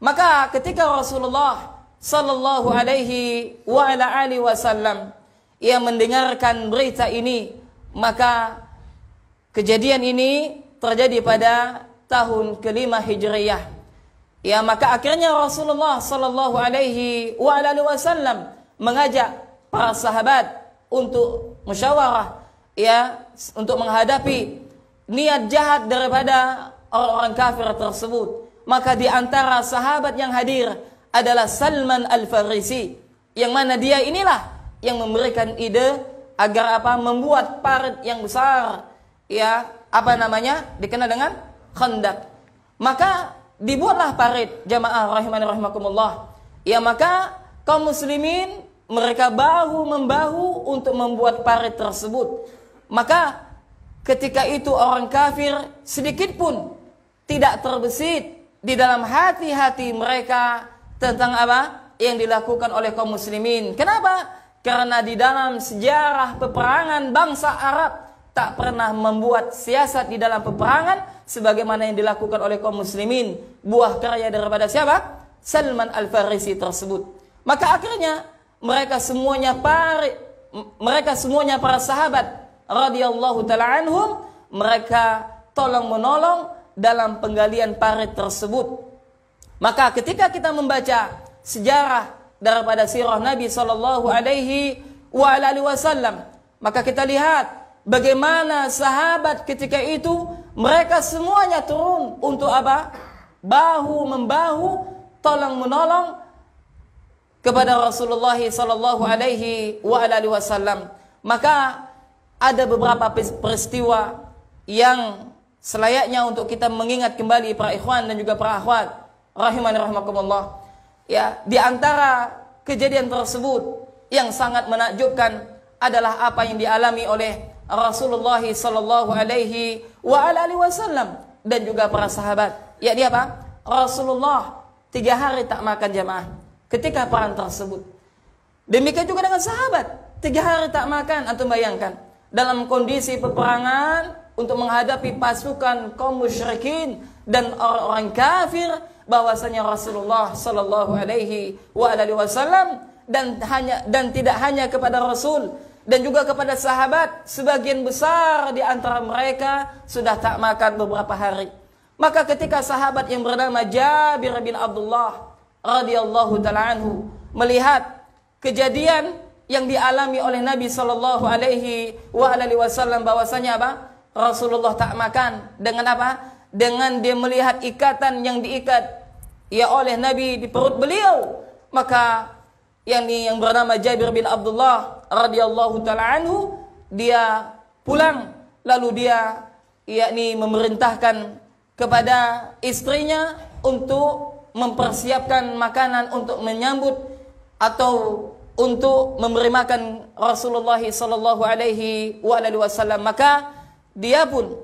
Speaker 1: Maka ketika Rasulullah sallallahu alaihi wasallam ia mendengarkan berita ini, maka kejadian ini terjadi pada tahun ke-5 Hijriyah. Ya, maka akhirnya Rasulullah sallallahu alaihi wasallam mengajak para sahabat untuk musyawarah, ya, untuk menghadapi niat jahat daripada orang-orang kafir tersebut. Maka di antara sahabat yang hadir adalah Salman Al-Farisi, yang mana dia inilah yang memberikan ide agar apa? Membuat parit yang besar, ya, apa namanya? Dikenal dengan Khandaq. Maka dibuatlah parit, jamaah rahimani rahimakumullah. Ya, maka kaum muslimin mereka bahu membahu untuk membuat parit tersebut. Maka ketika itu orang kafir sedikit pun tidak terbesit di dalam hati-hati mereka tentang apa yang dilakukan oleh kaum muslimin. Kenapa? Karena di dalam sejarah peperangan bangsa Arab tak pernah membuat siasat di dalam peperangan sebagaimana yang dilakukan oleh kaum muslimin. Buah karya daripada siapa? Salman Al-Farisi tersebut. Maka akhirnya mereka semuanya para sahabat radhiyallahu taala anhum, mereka tolong menolong dalam penggalian parit tersebut. Maka ketika kita membaca sejarah daripada sirah Nabi sallallahu alaihi wasallam, maka kita lihat bagaimana sahabat ketika itu mereka semuanya turun untuk apa? Bahu membahu, tolong menolong kepada Rasulullah sallallahu alaihi wasallam. Maka ada beberapa peristiwa yang selayaknya untuk kita mengingat kembali para ikhwan dan juga para akhwat rahimani rahimakumullah. Ya, di antara kejadian tersebut yang sangat menakjubkan adalah apa yang dialami oleh Rasulullah sallallahu alaihi wasallam dan juga para sahabat. Yakni apa? Rasulullah 3 hari tak makan jamaah ketika perang tersebut. Demikian juga dengan sahabat, 3 hari tak makan. Antum bayangkan dalam kondisi peperangan untuk menghadapi pasukan kaum musyrikin dan orang-orang kafir, bahwasanya Rasulullah sallallahu alaihi wasallam dan tidak hanya kepada Rasul dan juga kepada sahabat, sebagian besar di antara mereka sudah tak makan beberapa hari. Maka ketika sahabat yang bernama Jabir bin Abdullah radhiyallahu taala anhu melihat kejadian yang dialami oleh Nabi sallallahu alaihi wasallam, bahwasanya apa? Rasulullah tak makan, dengan apa? Dengan dia melihat ikatan yang diikat ya oleh Nabi di perut beliau. Maka yang bernama Jabir bin Abdullah radhiyallahu taala anhu, dia pulang, lalu dia yakni memerintahkan kepada istrinya untuk mempersiapkan makanan untuk menyambut atau untuk memberi makan Rasulullah sallallahu alaihi wasallam. Maka dia pun,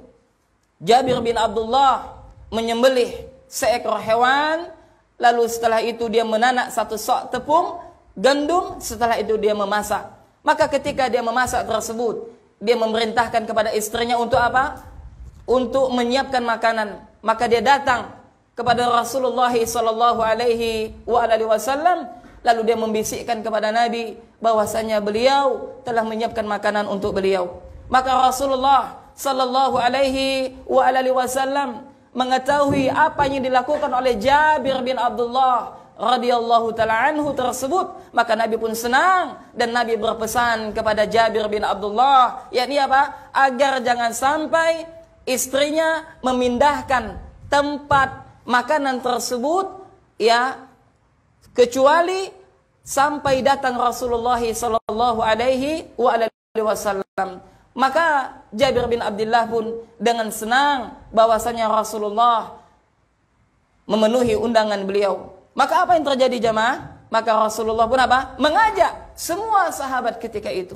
Speaker 1: Jabir bin Abdullah, menyembelih seekor hewan, lalu setelah itu dia menanak 1 sok tepung gandum, setelah itu dia memasak. Maka ketika dia memasak tersebut, dia memerintahkan kepada istrinya untuk apa? Untuk menyiapkan makanan. Maka dia datang kepada Rasulullah sallallahu alaihi wasallam, lalu dia membisikkan kepada Nabi bahwasanya beliau telah menyiapkan makanan untuk beliau. Maka Rasulullah sallallahu alaihi wasallam mengetahui apa yang dilakukan oleh Jabir bin Abdullah radhiyallahu taala anhu tersebut, maka Nabi pun senang dan Nabi berpesan kepada Jabir bin Abdullah, yakni apa? Agar jangan sampai istrinya memindahkan tempat makanan tersebut, ya, kecuali sampai datang Rasulullah sallallahu alaihi wasallam. Maka Jabir bin Abdullah pun dengan senang bahwasanya Rasulullah memenuhi undangan beliau. Maka apa yang terjadi jamaah? Maka Rasulullah pun apa? Mengajak semua sahabat ketika itu.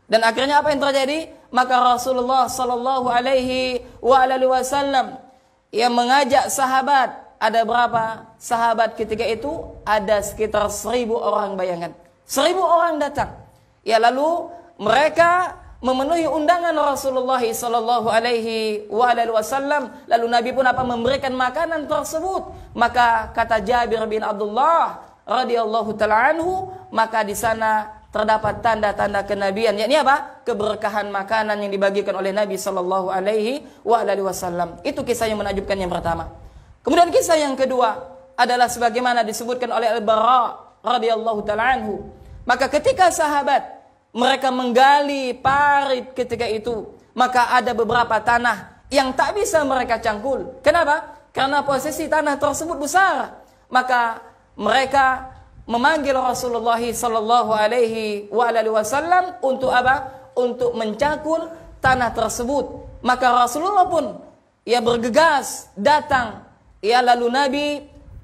Speaker 1: Dan akhirnya apa yang terjadi? Maka Rasulullah sallallahu alaihi wasallam yang mengajak sahabat. Ada berapa sahabat ketika itu? Ada sekitar 1000 orang, bayangkan. 1000 orang datang. Ya, lalu mereka memenuhi undangan Rasulullah sallallahu alaihi wasallam. Lalu Nabi pun apa? Memberikan makanan tersebut. Maka kata Jabir bin Abdullah radhiyallahu taala anhu, maka di sana terdapat tanda-tanda kenabian, yakni apa? Keberkahan makanan yang dibagikan oleh Nabi sallallahu alaihi wasallam. Itu kisah yang menakjubkan yang pertama. Kemudian kisah yang kedua adalah sebagaimana disebutkan oleh Al-Bara radhiyallahu taala anhu. Maka ketika sahabat mereka menggali parit ketika itu, maka ada beberapa tanah yang tak bisa mereka cangkul. Kenapa? Karena posisi tanah tersebut besar. Maka mereka memanggil Rasulullah sallallahu alaihi wasallam untuk apa? Untuk mencangkul tanah tersebut. Maka Rasulullah pun ia bergegas datang. Ya, lalu Nabi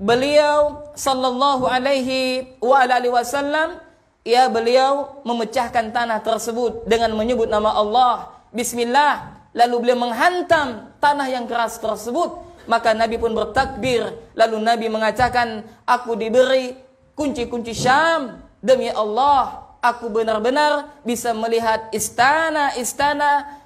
Speaker 1: beliau sallallahu alaihi wasallam, ya, beliau memecahkan tanah tersebut dengan menyebut nama Allah, bismillah. Lalu beliau menghantam tanah yang keras tersebut. Maka Nabi pun bertakbir. Lalu Nabi mengatakan, aku diberi kunci-kunci Syam. Demi Allah, aku benar-benar bisa melihat istana-istana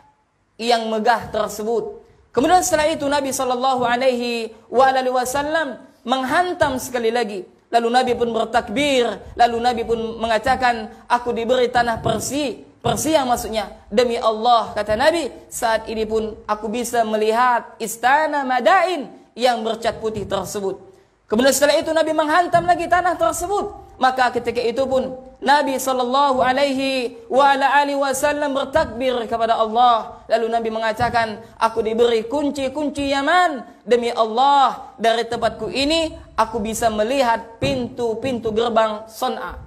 Speaker 1: yang megah tersebut. Kemudian setelah itu Nabi sallallahu alaihi wasallam menghantam sekali lagi. Lalu Nabi pun bertakbir. Lalu Nabi pun mengatakan, aku diberi tanah Persia maksudnya. Demi Allah, kata Nabi, saat ini pun aku bisa melihat istana Madain yang bercat putih tersebut. Kemudian setelah itu Nabi menghantam lagi tanah tersebut. Maka ketika itu pun Nabi sallallahu alaihi wasallam bertakbir kepada Allah. Lalu Nabi mengatakan, aku diberi kunci-kunci Yaman. Demi Allah, dari tempatku ini aku bisa melihat pintu-pintu gerbang Son'a.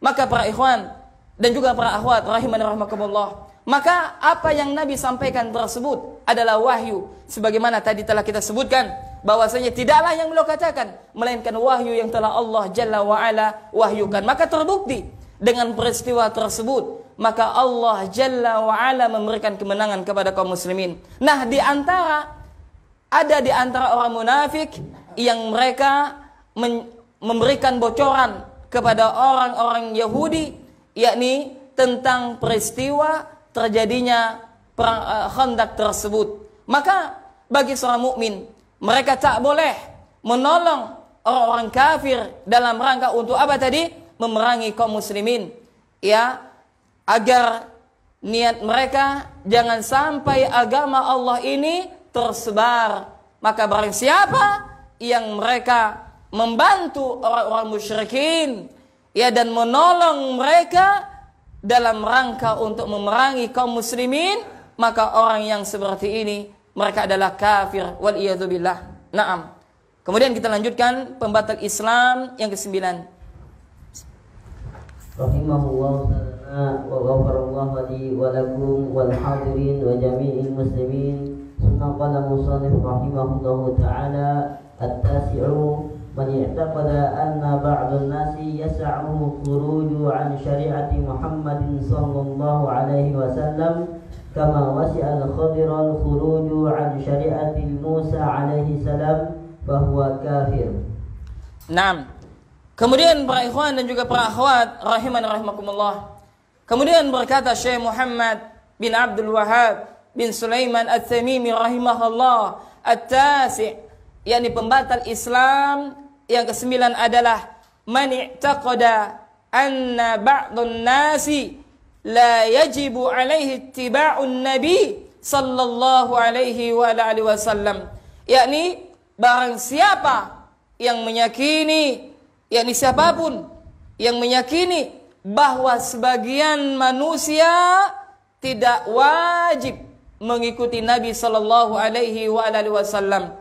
Speaker 1: Maka para ikhwan dan juga para akhwat rahimani rahimakumullah, maka apa yang Nabi sampaikan tersebut adalah wahyu. Sebagaimana tadi telah kita sebutkan, bahwasanya tidaklah yang beliau katakan, melainkan wahyu yang telah Allah Jalla wa'ala wahyukan. Maka terbukti dengan peristiwa tersebut, maka Allah Jalla wa'ala memberikan kemenangan kepada kaum muslimin. Nah, ada di antara orang munafik yang mereka memberikan bocoran kepada orang-orang Yahudi, yakni tentang peristiwa terjadinya perang Khandaq tersebut. Maka bagi seorang mukmin, mereka tak boleh menolong orang-orang kafir dalam rangka untuk apa tadi? Memerangi kaum muslimin. Ya, agar niat mereka jangan sampai agama Allah ini tersebar. Maka barang siapa yang mereka membantu orang-orang musyrikin, ya, dan menolong mereka dalam rangka untuk memerangi kaum muslimin, maka orang yang seperti ini mereka adalah kafir, wal iyadzu billah. Naam. Kemudian kita lanjutkan pembatal Islam yang ke-9.
Speaker 2: Rahimahullah ta'ala wa ghafarallahu li wa lakum wal hadirin wa jami'il muslimin. Summa qala musannif rahimahullahu ta'ala at-tasi'u man i'taqada anna ba'dun nasi yas'ahu khuruju an syari'ati Muhammadin sallallahu alaihi wasallam kama wasi'al khadiran khuruju an syari'ati Musa alaihi salam bahwa kafir.
Speaker 1: Naam. Kemudian para ikhwan dan juga para akhwat rahimani rahimakumullah, Kemudian berkata Syekh Muhammad bin Abdul Wahhab bin Sulaiman At-Tamimi rahimahullah, at-tasi', yakni pembatal Islam yang ke-9 adalah man i'taqada anna ba'dun nasi la yajibu alaihi ittiba'un nabi sallallahu alaihi wa alihi wasallam, yakni barang siapa yang meyakini, yakni siapapun yang meyakini bahwa sebagian manusia tidak wajib mengikuti Nabi sallallahu alaihi wa alihi wasallam,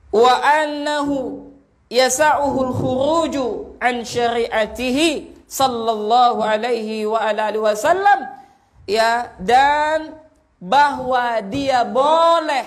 Speaker 1: wa annahu yasa'uhul khuruju an syari'atihi sallallahu alaihi wa alihi wasallam, ya, dan bahwa dia boleh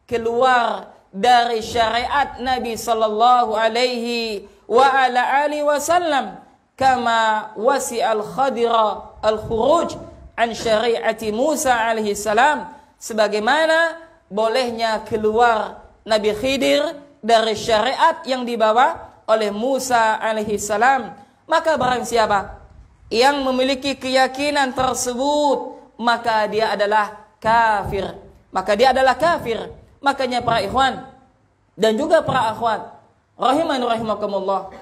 Speaker 1: keluar dari syariat Nabi sallallahu alaihi wa alihi wasallam, kama wasi'al khadira al-khuruj an syari'ati Musa alaihi salam, sebagaimana bolehnya keluar Nabi Khidir dari syariat yang dibawa oleh Musa alaihi salam. Maka barang siapa yang memiliki keyakinan tersebut, maka dia adalah kafir. Maka dia adalah kafir. Makanya para ikhwan dan juga para akhwat rahimani rahimakumullah,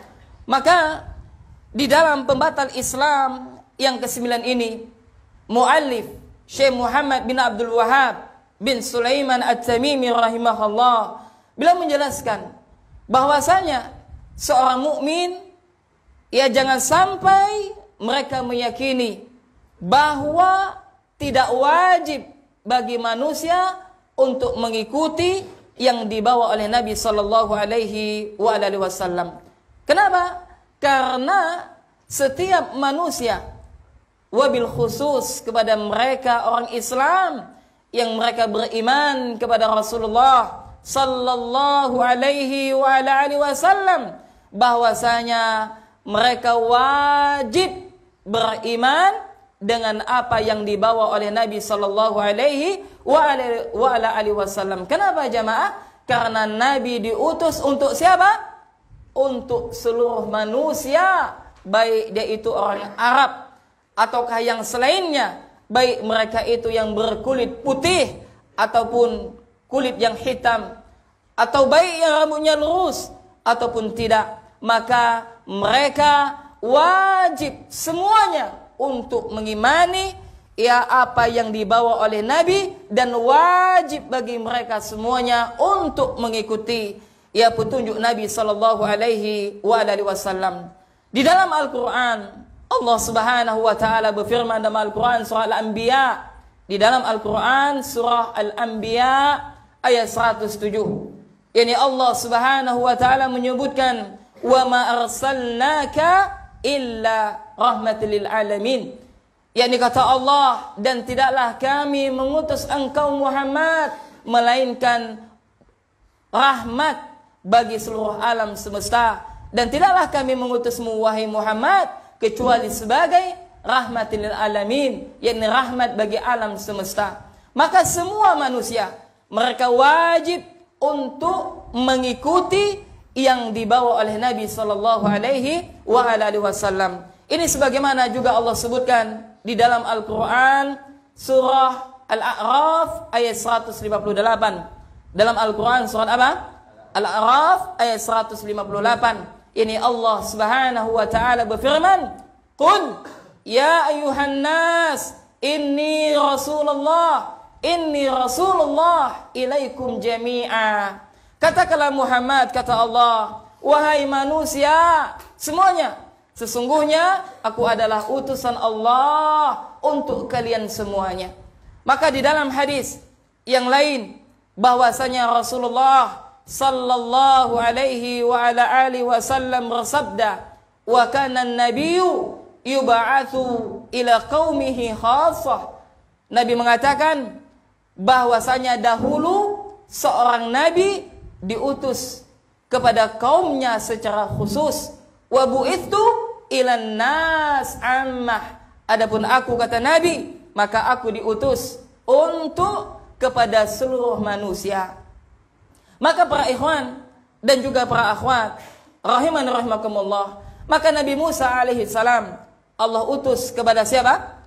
Speaker 1: maka di dalam pembatal Islam yang ke-9 ini, muallif Syekh Muhammad bin Abdul Wahhab bin Sulaiman At-Tamimi rahimahullah, beliau menjelaskan bahwasanya seorang mukmin, ya, jangan sampai mereka meyakini bahwa tidak wajib bagi manusia untuk mengikuti yang dibawa oleh Nabi sallallahu alaihi wasallam. Kenapa? Karena setiap manusia, wabil khusus kepada mereka orang Islam yang mereka beriman kepada Rasulullah sallallahu alaihi wasallam, bahwasanya mereka wajib beriman dengan apa yang dibawa oleh Nabi sallallahu alaihi wasallam. Kenapa jamaah? Karena Nabi diutus untuk siapa? Untuk seluruh manusia, baik dia itu orang Arab ataukah yang selainnya, baik mereka itu yang berkulit putih ataupun kulit yang hitam, atau baik yang rambutnya lurus ataupun tidak, maka mereka wajib semuanya untuk mengimani, ya, apa yang dibawa oleh Nabi, dan wajib bagi mereka semuanya untuk mengikuti, ya, petunjuk Nabi sallallahu alaihi wasallam. Di dalam Al-Qur'an Allah Subhanahu wa taala berfirman dalam Al-Qur'an surah Al-Anbiya, di dalam Al-Qur'an surah Al-Anbiya ayat 107, yakni Allah Subhanahu wa taala menyebutkan wa ma arsalnaka illa rahmatan lil alamin, yakni kata Allah, dan tidaklah kami mengutus engkau Muhammad melainkan rahmat bagi seluruh alam semesta, dan tidaklah kami mengutusmu wahai Muhammad kecuali sebagai rahmatil lil alamin, yakni rahmat bagi alam semesta. Maka semua manusia mereka wajib untuk mengikuti yang dibawa oleh Nabi sallallahu alaihi wasallam. Ini sebagaimana juga Allah sebutkan di dalam Al-Qur'an surah Al-A'raf ayat 158. Dalam Al-Qur'an surah apa? Al-A'raf ayat 158. Ini Allah Subhanahu wa taala berfirman, "Qul ya ayyuhan nas inni rasulullah ilaikum jami'a." Katakanlah Muhammad, kata Allah, wahai manusia semuanya, sesungguhnya aku adalah utusan Allah untuk kalian semuanya. Maka di dalam hadis yang lain bahwasanya Rasulullah sallallahu alaihi wa ala alihi wasallam bersabda, wa kana an-nabiyyu yub'atsu ila qaumihi khassah. Nabi mengatakan bahwasanya dahulu seorang nabi diutus kepada kaumnya secara khusus. Wa bu'itsu ilan nas ammah. Adapun aku, kata Nabi, maka aku diutus untuk kepada seluruh manusia. Maka para ikhwan dan juga para akhwat rahiman rahimakumullah, maka Nabi Musa alaihi salam Allah utus kepada siapa?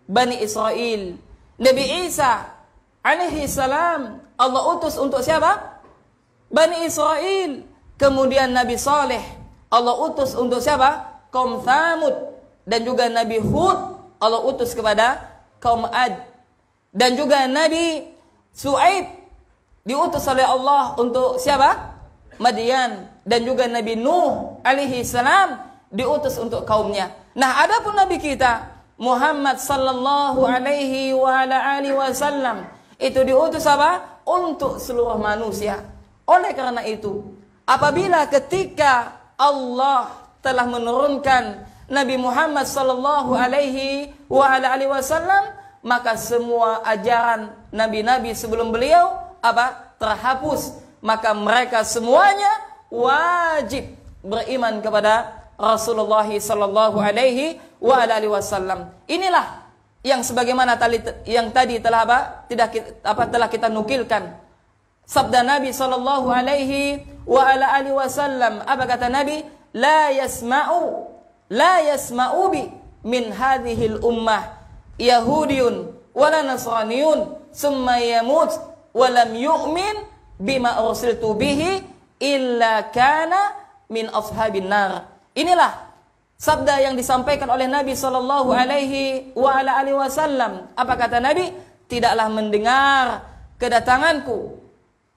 Speaker 1: Bani Israel. Nabi Isa alaihi salam Allah utus untuk siapa? Bani Israel. Kemudian Nabi Saleh Allah utus untuk siapa? Kaum Thamud. Dan juga Nabi Hud Allah utus kepada kaum Ad. Dan juga Nabi Su'aib diutus oleh Allah untuk siapa? Madian. Dan juga Nabi Nuh alaihi salam diutus untuk kaumnya. Nah, adapun Nabi kita Muhammad sallallahu alaihi wa ala alihi wasallam itu diutus apa? Untuk seluruh manusia. Oleh karena itu, apabila ketika Allah telah menurunkan Nabi Muhammad sallallahu alaihi wa ala alihi wasallam, maka semua ajaran nabi-nabi sebelum beliau apa? Terhapus. Maka mereka semuanya wajib beriman kepada Rasulullah sallallahu alaihi wa ala alihi wasallam. Inilah yang sebagaimana yang tadi telah telah kita nukilkan. Sabda Nabi sallallahu alaihi wa ala alihi wasallam, apa kata Nabi? La yasma'u bi min hadhil ummah Yahudiyun wala Nasraniyun summa yamut wa lam yu'min bima ursiltu bihi illa kana min ashabin nar. Inilah sabda yang disampaikan oleh Nabi sallallahu alaihi wa ala alihi wasallam. Apa kata Nabi? Tidaklah mendengar kedatanganku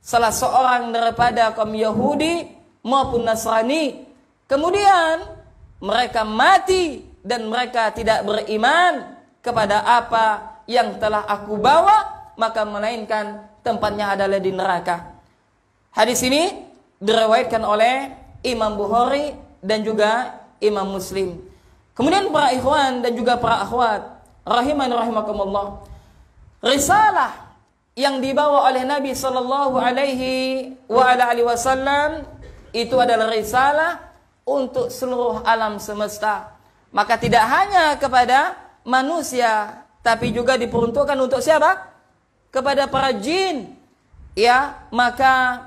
Speaker 1: salah seorang daripada kaum Yahudi maupun Nasrani, kemudian mereka mati dan mereka tidak beriman kepada apa yang telah aku bawa, maka melainkan tempatnya adalah di neraka. Hadis ini diriwayatkan oleh Imam Bukhari dan juga Imam Muslim. Kemudian para ikhwan dan juga para akhwat rahimani rahimakumullah, risalah yang dibawa oleh Nabi sallallahu alaihi wa ala alihi wasallam itu adalah risalah untuk seluruh alam semesta. Maka tidak hanya kepada manusia, tapi juga diperuntukkan untuk siapa? Kepada para jin. Ya, maka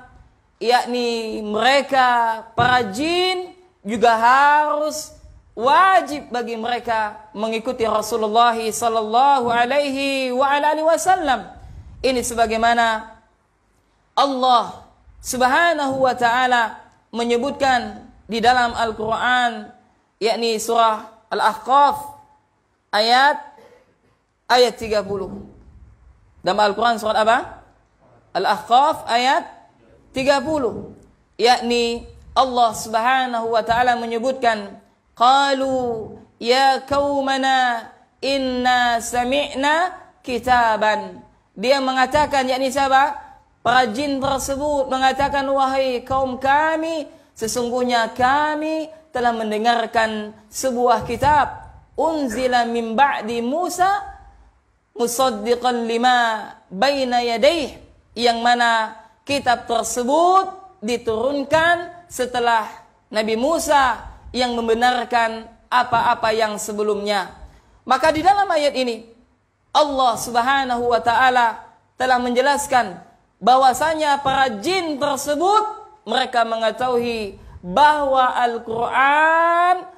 Speaker 1: yakni mereka para jin juga harus wajib bagi mereka mengikuti Rasulullah sallallahu alaihi wa ala alihi wasallam. Ini sebagaimana Allah Subhanahu wa taala menyebutkan di dalam Al-Qur'an, yakni surah Al-Ahqaf ayat 30. Dalam Al-Qur'an surat apa? Al-Ahqaf ayat 30. Yakni Allah Subhanahu wa taala menyebutkan, qalu ya qaumana inna sami'na kitaban. Dia mengatakan, yakni siapa? Para jin tersebut mengatakan, wahai kaum kami, sesungguhnya kami telah mendengarkan sebuah kitab unzila min ba'di Musa musaddiqan lima baina yadayhi, yang mana kitab tersebut diturunkan setelah Nabi Musa yang membenarkan apa-apa yang sebelumnya. Maka di dalam ayat ini Allah Subhanahu wa taala telah menjelaskan bahwasanya para jin tersebut mereka mengetahui bahwa Al-Qur'an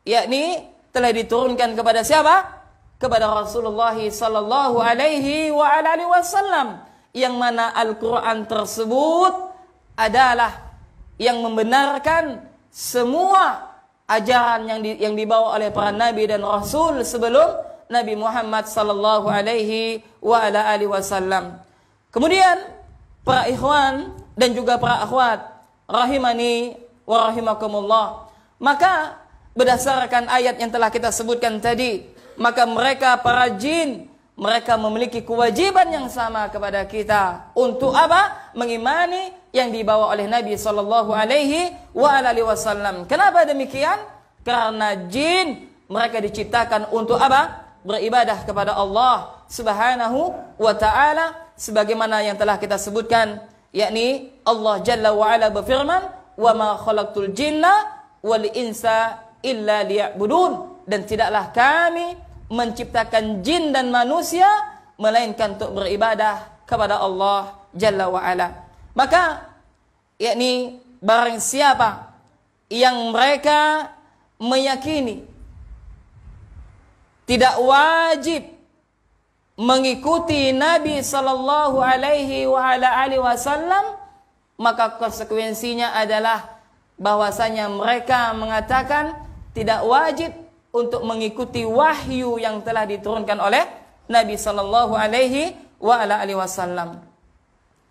Speaker 1: yakni telah diturunkan kepada siapa? Kepada Rasulullah sallallahu alaihi wa alihi wasallam, yang mana Al-Qur'an tersebut adalah yang membenarkan semua ajaran yang dibawa oleh para nabi dan rasul sebelum Nabi Muhammad sallallahu alaihi wa ala alihi wasallam. Kemudian para ikhwan dan juga para akhwat rahimani wa rahimakumullah, maka berdasarkan ayat yang telah kita sebutkan tadi, maka mereka para jin mereka memiliki kewajiban yang sama kepada kita untuk apa? Mengimani yang dibawa oleh Nabi sallallahu alaihi wa ala alihi wasallam. Kenapa demikian? Karena jin mereka diciptakan untuk apa? Beribadah kepada Allah Subhanahu wa taala, sebagaimana yang telah kita sebutkan, yakni Allah Jalla wa Ala berfirman, "Wa ma khalaqtul jinna wal insa illa liya'budun." Dan tidaklah kami menciptakan jin dan manusia melainkan untuk beribadah kepada Allah Jalla wa Ala. Maka yakni barang siapa yang mereka meyakini tidak wajib mengikuti Nabi sallallahu alaihi wasallam, maka konsekuensinya adalah bahwasanya mereka mengatakan tidak wajib untuk mengikuti wahyu yang telah diturunkan oleh Nabi sallallahu alaihi wasallam.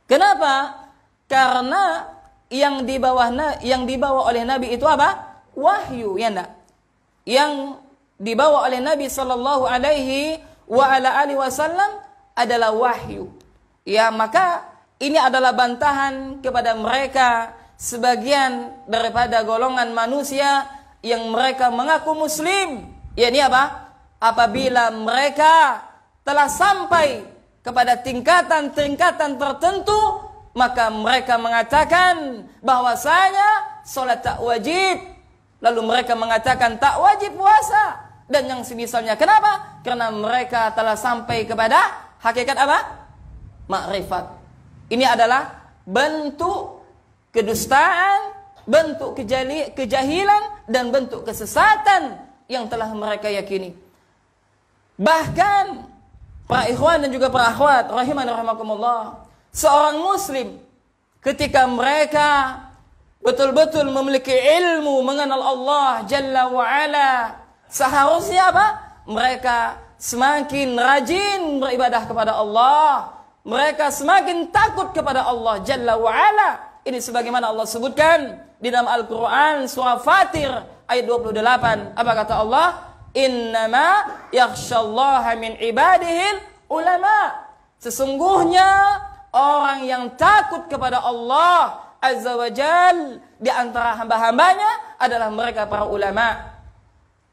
Speaker 1: Kenapa? Karena yang dibawa oleh Nabi itu apa? Wahyu, ya enggak? Yang dibawa oleh Nabi sallallahu alaihi wasallam adalah wahyu. Ya, maka ini adalah bantahan kepada mereka sebagian daripada golongan manusia yang mereka mengaku muslim. Ya, ini apa? Apabila mereka telah sampai kepada tingkatan-tingkatan tertentu, maka mereka mengatakan bahwasanya salat tak wajib. Lalu mereka mengatakan tak wajib puasa dan yang semisalnya. Kenapa? Karena mereka telah sampai kepada hakikat apa? Makrifat. Ini adalah bentuk kedustaan, bentuk kejahilan, dan bentuk kesesatan yang telah mereka yakini. Bahkan para ikhwan dan juga para akhwat rahimani rahimakumullah, seorang muslim ketika mereka betul-betul memiliki ilmu mengenal Allah Jalla wa Ala, seharusnya apa? Mereka semakin rajin beribadah kepada Allah. Mereka semakin takut kepada Allah Jalla wa Ala. Ini sebagaimana Allah sebutkan di dalam Al-Quran surah Fatir ayat 28. Apa kata Allah? Innama yakhshallaha min ibadihil ulama. Sesungguhnya orang yang takut kepada Allah Azza wa Jal di antara hamba-hambanya adalah mereka para ulama.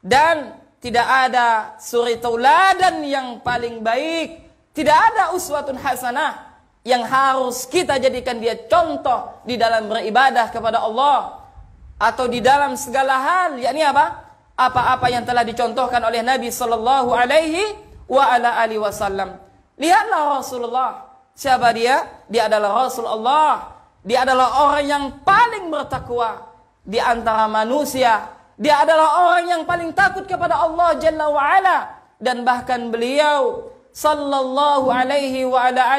Speaker 1: Dan tidak ada suri tauladan yang paling baik, tidak ada uswatun hasanah yang harus kita jadikan dia contoh di dalam beribadah kepada Allah atau di dalam segala hal, yakni apa? Apa-apa yang telah dicontohkan oleh Nabi sallallahu alaihi wasallam. Lihatlah Rasulullah. Siapa dia? Dia adalah Rasul Allah. Dia adalah orang yang paling bertakwa di antara manusia. Dia adalah orang yang paling takut kepada Allah Jalla wa Ala. Dan bahkan beliau sallallahu alaihi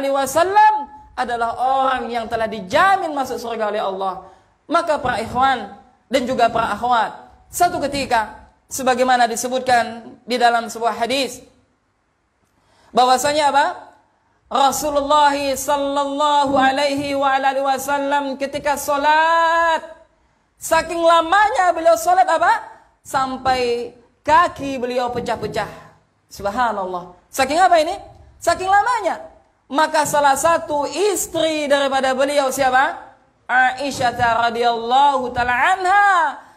Speaker 1: wasallam adalah orang yang telah dijamin masuk surga oleh Allah. Maka para ikhwan dan juga para akhwat, satu ketika sebagaimana disebutkan di dalam sebuah hadis bahwasanya apa? Rasulullah sallallahu alaihi wasallam ketika salat, saking lamanya beliau salat apa? Sampai kaki beliau pecah-pecah. Subhanallah. Saking apa ini? Saking lamanya. Maka salah satu istri daripada beliau siapa? Aisyah radhiyallahu taala anha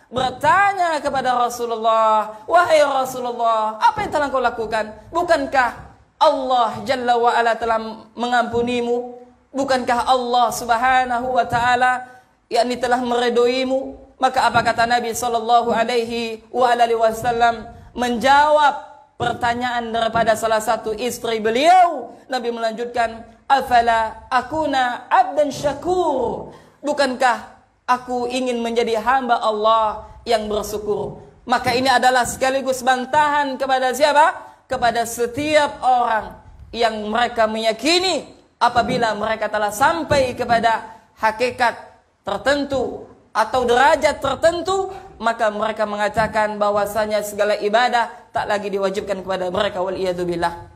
Speaker 1: bertanya kepada Rasulullah, "Wahai Rasulullah, apa yang telah kau lakukan? Bukankah Allah Jalla wa Ala telah mengampunimu? Bukankah Allah Subhanahu wa taala yakni telah meridhoimu?" Maka apa kata Nabi sallallahu alaihi wasallam menjawab pertanyaan daripada salah satu istri beliau? Nabi melanjutkan, "Afala akuna abdan syakur?" Bukankah aku ingin menjadi hamba Allah yang bersyukur? Maka ini adalah sekaligus bantahan kepada siapa? Kepada setiap orang yang mereka meyakini apabila mereka telah sampai kepada hakikat tertentu atau derajat tertentu, maka mereka mengatakan bahwasanya segala ibadah tak lagi diwajibkan kepada mereka, wal iyadu billah.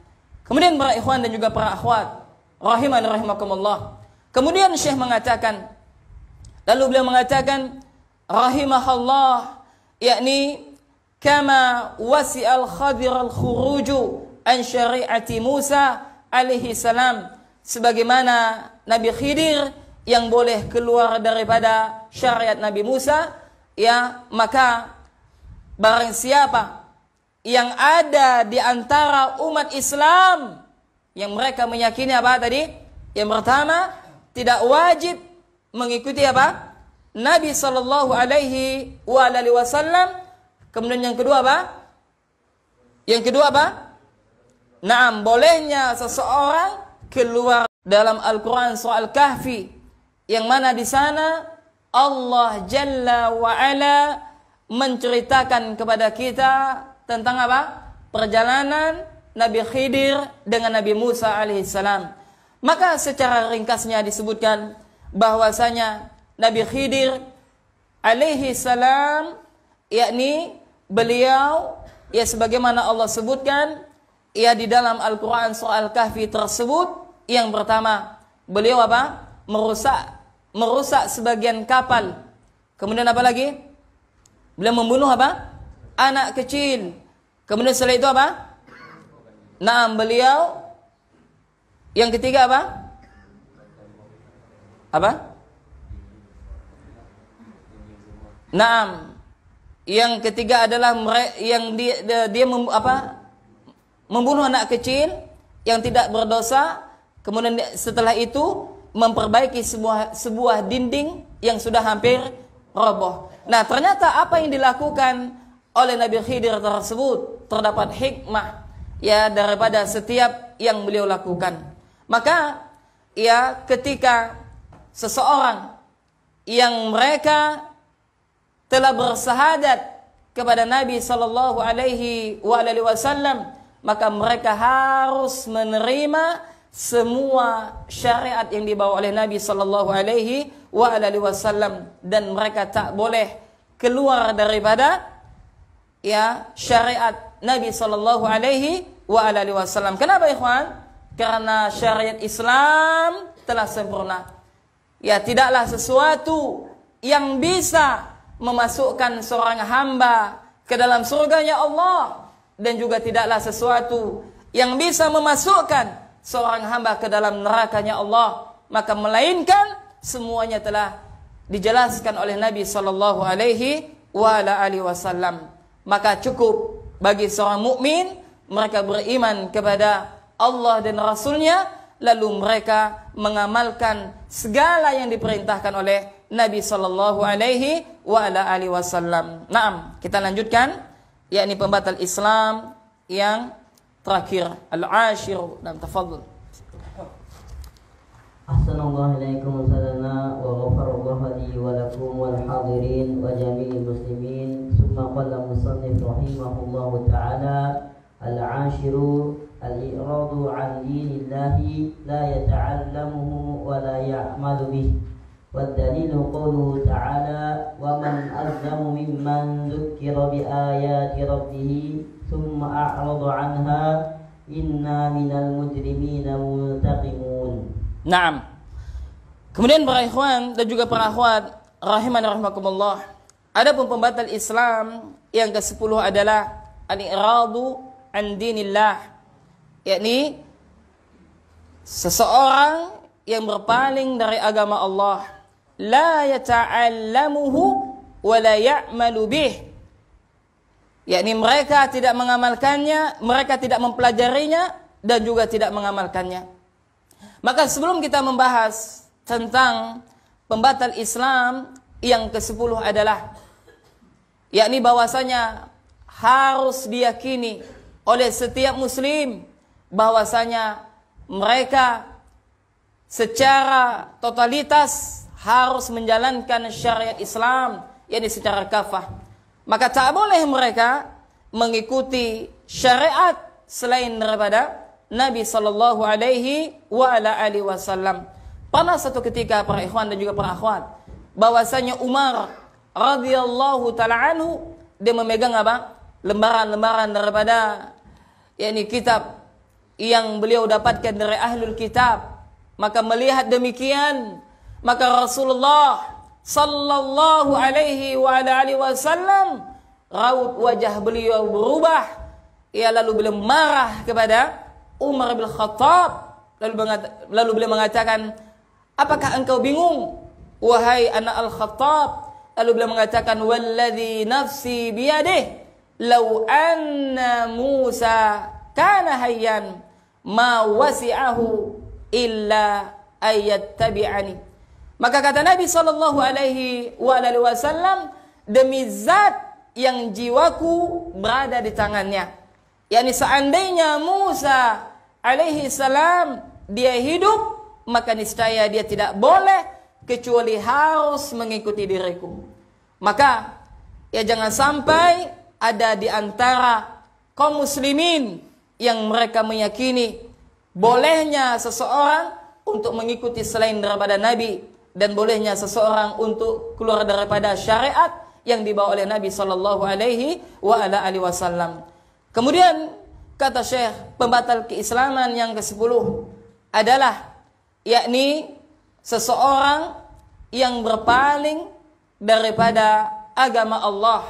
Speaker 1: Kemudian para ikhwan dan juga para akhwat rahiman rahimakumullah, kemudian Syekh mengatakan, lalu beliau mengatakan rahimahullah, yakni kama wasi'al Khadir al-khuruju an syari'ati Musa alaihi salam, sebagaimana Nabi Khidir yang boleh keluar daripada syariat Nabi Musa, ya, maka barang siapa yang ada di antara umat Islam yang mereka meyakini apa tadi? Yang pertama, tidak wajib mengikuti apa? Nabi sallallahu alaihi wasallam. Kemudian yang kedua apa? Yang kedua apa? Naam, bolehnya seseorang keluar dalam Al-Quran surah Al-Kahfi, yang mana di sana Allah Jalla wa Ala menceritakan kepada kita tentang apa? perjalanan Nabi Khidir dengan Nabi Musa alaihissalam. Maka secara ringkasnya disebutkan bahwasanya Nabi Khidir alaihissalam, yakni beliau, ya sebagaimana Allah sebutkan ya di dalam Al-Quran surah Al-Kahfi tersebut, yang pertama beliau apa? Merusak sebagian kapal. Kemudian apa lagi? Beliau membunuh apa? Anak kecil. Kemudian setelah itu apa? Beliau yang ketiga apa? Apa? Yang ketiga adalah yang dia membunuh anak kecil yang tidak berdosa. Kemudian setelah itu memperbaiki sebuah dinding yang sudah hampir roboh. Nah, ternyata apa yang dilakukan oleh Nabi Khidir tersebut terdapat hikmah ya daripada setiap yang beliau lakukan. Maka ya ketika seseorang yang mereka telah bersahadat kepada Nabi sallallahu alaihi wasallam, maka mereka harus menerima semua syariat yang dibawa oleh Nabi sallallahu alaihi wasallam, dan mereka tak boleh keluar daripada ya syariat Nabi sallallahu alaihi wasallam. Kenapa ikhwan? Karena syariat Islam telah sempurna. Ya, tidaklah sesuatu yang bisa memasukkan seorang hamba ke dalam surganya Allah, dan juga tidaklah sesuatu yang bisa memasukkan seorang hamba ke dalam nerakanya Allah, maka melainkan semuanya telah dijelaskan oleh Nabi sallallahu alaihi wasallam. Maka cukup bagi seorang mukmin mereka beriman kepada Allah dan Rasulnya, lalu mereka mengamalkan segala yang diperintahkan oleh Nabi sallallahu alaihi wasallam. Kita lanjutkan, yakni pembatal Islam yang terakhir, al-ashir. Tafadhol.
Speaker 2: Ahsanallahu ilaikum sadana wa ghafarallahu li wa lakum wal hadirin wa jami'il muslimin. Summa qala musannif rahimahullahu ta'ala, al-ashiru al-i'radu an dinillahi la yata'allamuhu wa la ya'malu bih. والدليل قوله تعالى ومن أظلم ممن ذكر بآيات ربه ثم أعرض عنها إنا من المجرمين منتقمون.
Speaker 1: Kemudian para ikhwan dan juga para akhwat rahimani rahimakumullah, adapun pembatal Islam yang ke-10 adalah al-i'radu an dinillah, yakni seseorang yang berpaling dari agama Allah, la yata'allamuhu wa la ya'malu bih, yakni mereka tidak mengamalkannya, mereka tidak mempelajarinya dan juga tidak mengamalkannya. Maka sebelum kita membahas tentang pembatal Islam yang ke-10 adalah, yakni bahwasanya harus diyakini oleh setiap muslim bahwasanya mereka secara totalitas harus menjalankan syariat Islam, yakni secara kafah. Maka tak boleh mereka mengikuti syariat selain daripada Nabi sallallahu alaihi wasallam. Pernah satu ketika para ikhwan dan juga para akhwat, bahwasanya Umar radhiyallahu taala anhu, dia memegang apa? Lembaran-lembaran daripada yakni kitab yang beliau dapatkan dari ahlul kitab. Maka melihat demikian, maka Rasulullah sallallahu alaihi wasallam, raut wajah beliau berubah. Ya, lalu beliau marah kepada Umar bin Khattab. Lalu beliau mengatakan, apakah engkau bingung wahai anak Al-Khattab? Lalu beliau mengatakan, walladzi nafsi biyadihi law anna Musa kana hayyan ma wasi'ahu illa ayyattabi'ani. Maka kata Nabi sallallahu alaihi wasallam, demi zat yang jiwaku berada di tangannya, yakni seandainya Musa alaihi salam dia hidup, maka niscaya dia tidak boleh kecuali harus mengikuti diriku. Maka ya jangan sampai ada di antara kaum muslimin yang mereka meyakini bolehnya seseorang untuk mengikuti selain daripada Nabi dan bolehnya seseorang untuk keluar daripada syariat yang dibawa oleh Nabi sallallahu alaihi wasallam. Kemudian kata Syekh, pembatal keislaman yang ke-10 adalah yakni seseorang yang berpaling daripada agama Allah.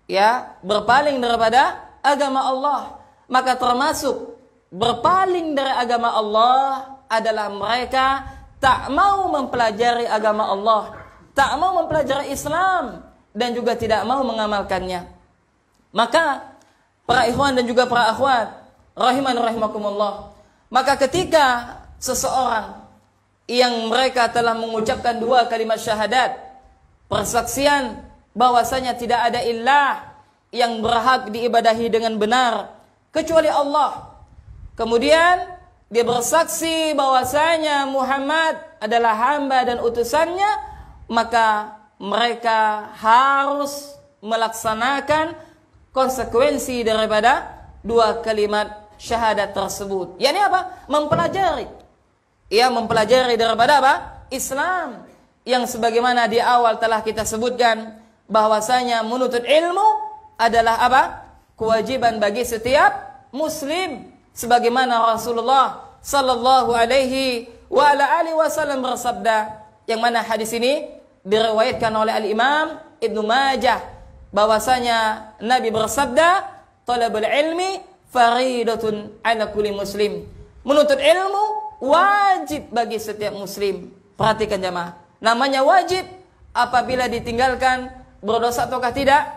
Speaker 1: Ya, berpaling daripada agama Allah. Maka termasuk berpaling dari agama Allah adalah mereka tak mau mempelajari agama Allah, tak mau mempelajari Islam, dan juga tidak mau mengamalkannya. Maka para ikhwan dan juga para akhwat rahiman rahimakumullah, maka ketika seseorang yang mereka telah mengucapkan 2 kalimat syahadat, persaksian bahwasanya tidak ada ilah yang berhak diibadahi dengan benar kecuali Allah, kemudian dia bersaksi bahwasanya Muhammad adalah hamba dan utusannya, maka mereka harus melaksanakan konsekuensi daripada 2 kalimat syahadat tersebut. Yakni apa? Mempelajari. Ia mempelajari daripada apa? Islam. Yang sebagaimana di awal telah kita sebutkan bahwasanya menuntut ilmu adalah apa? Kewajiban bagi setiap muslim. Sebagaimana Rasulullah sallallahu alaihi wasallam bersabda, yang mana hadis ini diriwayatkan oleh Al-Imam Ibnu Majah, bahwasanya Nabi bersabda, "Talabul ilmi faridatun 'ala kulli muslim." Menuntut ilmu wajib bagi setiap muslim. Perhatikan jemaah, namanya wajib apabila ditinggalkan berdosa ataukah tidak?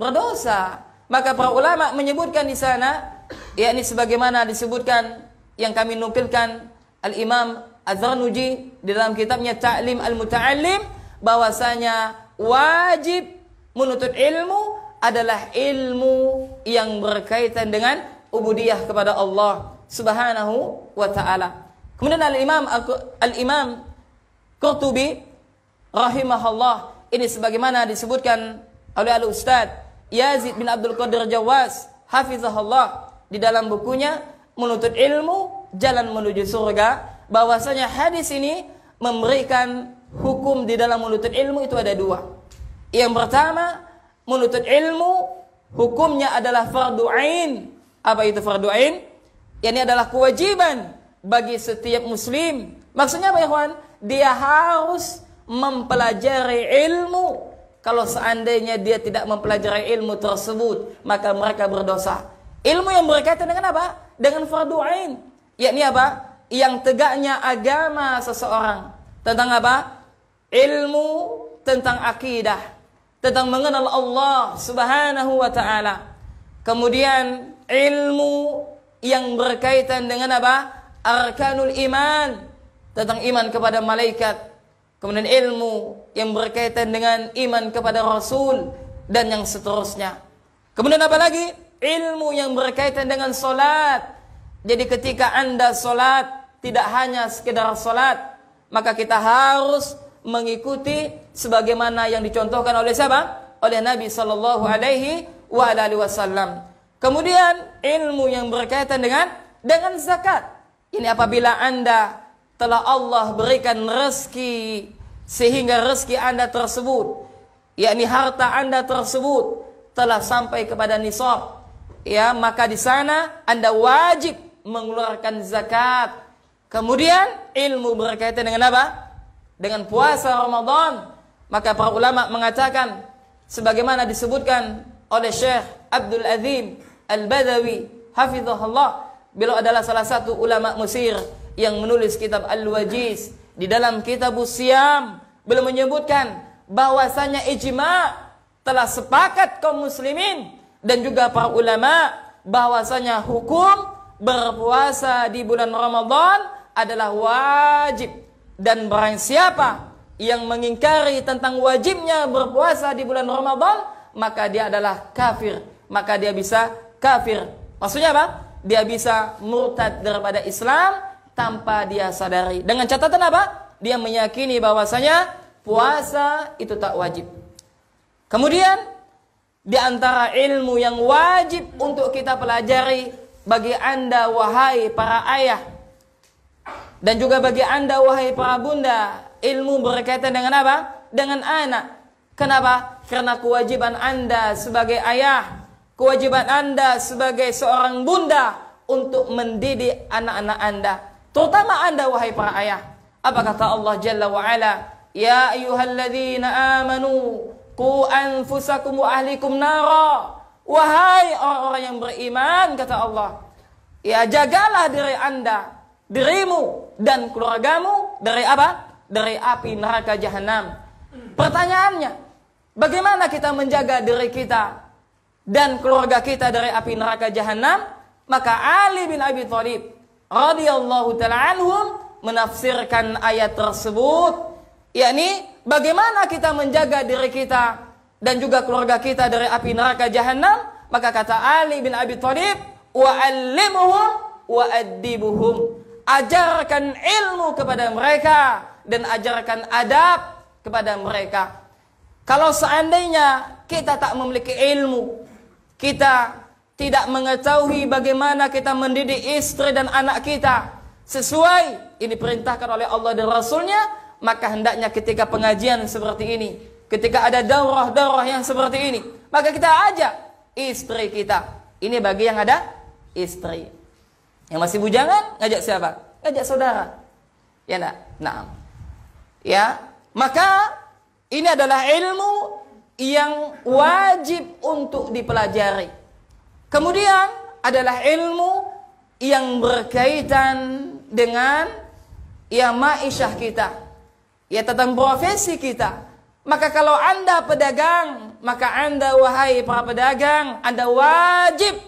Speaker 1: Berdosa. Maka para ulama menyebutkan di sana, yakni sebagaimana disebutkan yang kami nukilkan Al-Imam Az-Zarnuji di dalam kitabnya Ta'lim Al-Muta'allim, bahwasanya wajib menuntut ilmu adalah ilmu yang berkaitan dengan ubudiyah kepada Allah Subhanahu wa taala. Kemudian Al-Imam Qurtubi rahimahullah, ini sebagaimana disebutkan oleh Al-Ustaz Yazid bin Abdul Qadir Jawas hafizahullah di dalam bukunya Menuntut Ilmu Jalan Menuju Surga, bahwasanya hadis ini memberikan hukum di dalam menuntut ilmu itu ada 2. Yang pertama, menuntut ilmu hukumnya adalah fardu ain. Apa itu fardu ain? Ini adalah kewajiban bagi setiap muslim. Maksudnya apa ya kawan? Dia harus mempelajari ilmu. Kalau seandainya dia tidak mempelajari ilmu tersebut, maka mereka berdosa. Ilmu yang berkaitan dengan apa? Dengan fardu ain. Yakni apa? Yang tegaknya agama seseorang. Tentang apa? Ilmu tentang akidah, tentang mengenal Allah Subhanahu wa taala. Kemudian ilmu yang berkaitan dengan apa? Arkanul iman, tentang iman kepada malaikat. Kemudian ilmu yang berkaitan dengan iman kepada Rasul dan yang seterusnya. Kemudian apa lagi? Ilmu yang berkaitan dengan solat. Jadi ketika Anda solat, tidak hanya sekedar solat, maka kita harus mengikuti sebagaimana yang dicontohkan oleh siapa? Oleh Nabi sallallahu alaihi wasallam. Kemudian ilmu yang berkaitan dengan zakat. Ini apabila Anda telah Allah berikan rezeki, sehingga rezeki Anda tersebut, yakni harta Anda tersebut telah sampai kepada nisab, ya, maka di sana Anda wajib mengeluarkan zakat. Kemudian ilmu berkaitan dengan apa? Dengan puasa Ramadan. Maka para ulama mengatakan sebagaimana disebutkan oleh Syekh Abdul Azim Al-Badawi hafizahullah, beliau adalah salah satu ulama Mesir yang menulis kitab Al-Wajiz. Di dalam kitab Siyam beliau menyebutkan bahwasanya ijma' telah sepakat kaum muslimin dan juga para ulama bahwasanya hukum berpuasa di bulan Ramadan adalah wajib, dan barang siapa yang mengingkari tentang wajibnya berpuasa di bulan Ramadan, maka dia adalah kafir, maka dia bisa kafir. Maksudnya apa? Dia bisa murtad daripada Islam tanpa dia sadari. Dengan catatan apa? Dia meyakini bahwasanya puasa itu tak wajib. Kemudian di antara ilmu yang wajib untuk kita pelajari bagi Anda wahai para ayah, dan juga bagi Anda wahai para bunda, ilmu berkaitan dengan apa? Dengan anak. Kenapa? Karena kewajiban Anda sebagai ayah, kewajiban Anda sebagai seorang bunda untuk mendidik anak-anak Anda, terutama Anda wahai para ayah. Apa kata Allah Jalla wa Ala? Ya ayyuhalladzina amanu qu anfusakum wa ahlikum nara. Wahai orang-orang yang beriman, kata Allah, ya jagalah diri Anda, dirimu dan keluargamu dari apa? Dari api neraka jahanam. Pertanyaannya, bagaimana kita menjaga diri kita dan keluarga kita dari api neraka jahanam? Maka Ali bin Abi Thalib radhiyallahu taala anhum menafsirkan ayat tersebut, yakni bagaimana kita menjaga diri kita dan juga keluarga kita dari api neraka jahanam. Maka kata Ali bin Abi Thalib, wa'allimuhum wa'addibuhum, ajarkan ilmu kepada mereka dan ajarkan adab kepada mereka. Kalau seandainya kita tak memiliki ilmu, kita tidak mengetahui bagaimana kita mendidik istri dan anak kita sesuai ini diperintahkan oleh Allah dan Rasulnya, maka hendaknya ketika pengajian seperti ini, ketika ada daurah-daurah yang seperti ini, maka kita ajak istri kita. Ini bagi yang ada istri. Yang masih bujangan, ngajak siapa? Ngajak saudara. Ya enggak? Nah. Ya, maka ini adalah ilmu yang wajib untuk dipelajari. Kemudian adalah ilmu yang berkaitan dengan ya ma'isyah kita, ya tentang profesi kita. Maka kalau Anda pedagang, maka Anda wahai para pedagang, Anda wajib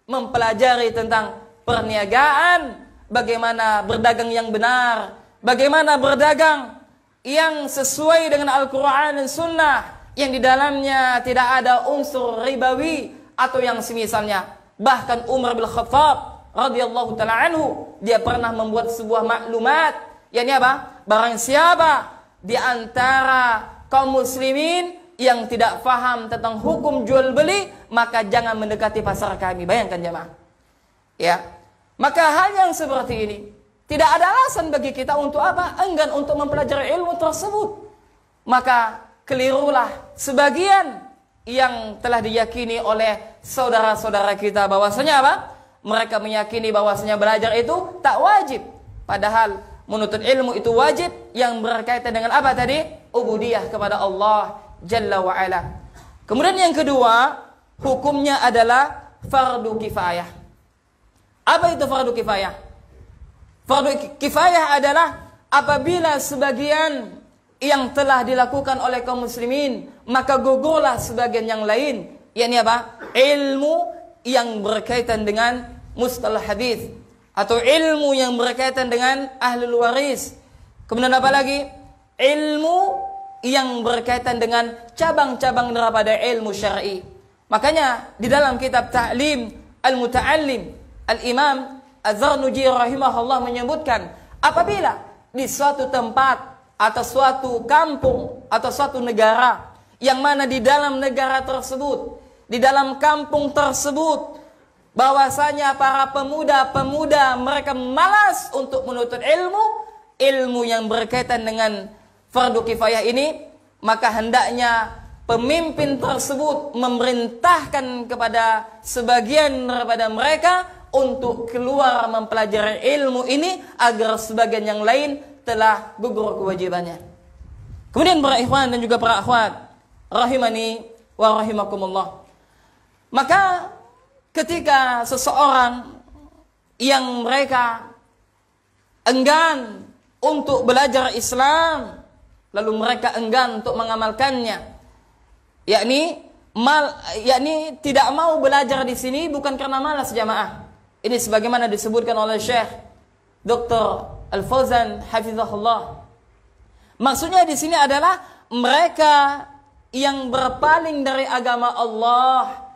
Speaker 1: mempelajari tentang perniagaan, bagaimana berdagang yang benar, bagaimana berdagang yang sesuai dengan Al-Quran dan Sunnah, yang di dalamnya tidak ada unsur ribawi atau yang semisalnya. Bahkan Umar bin Khattab radhiyallahu taala anhu, dia pernah membuat sebuah maklumat, yakni apa? Barang siapa di antara kaum muslimin yang tidak faham tentang hukum jual beli, maka jangan mendekati pasar kami. Bayangkan jemaah. Ya. Maka hal yang seperti ini tidak ada alasan bagi kita untuk apa? Enggan untuk mempelajari ilmu tersebut. Maka kelirulah sebagian yang telah diyakini oleh saudara-saudara kita bahwasanya apa? Mereka meyakini bahwasanya belajar itu tak wajib. Padahal menuntut ilmu itu wajib, yang berkaitan dengan apa tadi? Ubudiyah kepada Allah Jalla wa Ala. Kemudian yang kedua, hukumnya adalah fardu kifayah. Apa itu fardu kifayah? Fardu kifayah adalah apabila sebagian yang telah dilakukan oleh kaum muslimin, maka gugurlah sebagian yang lain. Yakni apa? Ilmu yang berkaitan dengan mustalah hadis, atau ilmu yang berkaitan dengan ahlul waris. Kemudian apa lagi? Ilmu yang berkaitan dengan cabang-cabang daripada ilmu syar'i. Makanya di dalam kitab Ta'lim Al-Muta'allim, Al-Imam Az-Zarnuji rahimahullah menyebutkan, apabila di suatu tempat atau suatu kampung atau suatu negara, yang mana di dalam negara tersebut, di dalam kampung tersebut, bahwasanya para pemuda-pemuda mereka malas untuk menuntut ilmu yang berkaitan dengan fardu kifayah ini, maka hendaknya pemimpin tersebut memerintahkan kepada sebagian daripada mereka untuk keluar mempelajari ilmu ini agar sebagian yang lain telah gugur kewajibannya. Kemudian para ikhwan dan juga para akhwat rahimani wa rahimakumullah, maka ketika seseorang yang mereka enggan untuk belajar Islam, lalu mereka enggan untuk mengamalkannya, yakni tidak mau belajar di sini bukan karena malas jamaah. Ini sebagaimana disebutkan oleh Syekh Dr. Al-Fauzan hafizahullah. Maksudnya di sini adalah mereka yang berpaling dari agama Allah,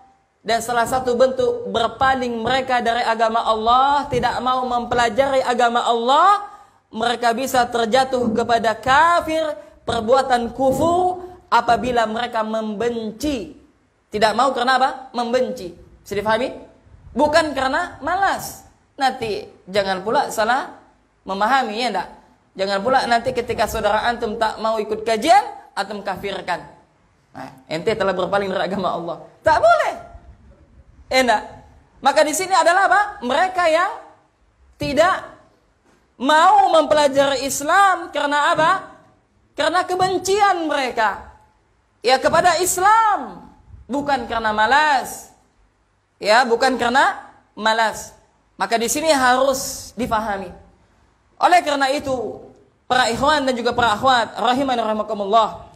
Speaker 1: dan salah satu bentuk berpaling mereka dari agama Allah, tidak mau mempelajari agama Allah, mereka bisa terjatuh kepada kafir, perbuatan kufur, apabila mereka membenci Tidak mau karena apa? Membenci. Bisa difahami? Bukan karena malas. Nanti jangan pula salah memahami, ya enggak? Jangan pula nanti ketika saudara antum tak mau ikut kajian, antum kafirkan. Nah, ente telah berpaling dari agama Allah. Tak boleh. Enggak. Maka di sini adalah apa? Mereka yang tidak mau mempelajari Islam karena apa? Karena kebencian mereka ya kepada Islam, bukan karena malas. Ya, bukan karena malas. Maka di sini harus difahami. Oleh karena itu, para ikhwan dan juga para akhwat rahimani rahimakumullah,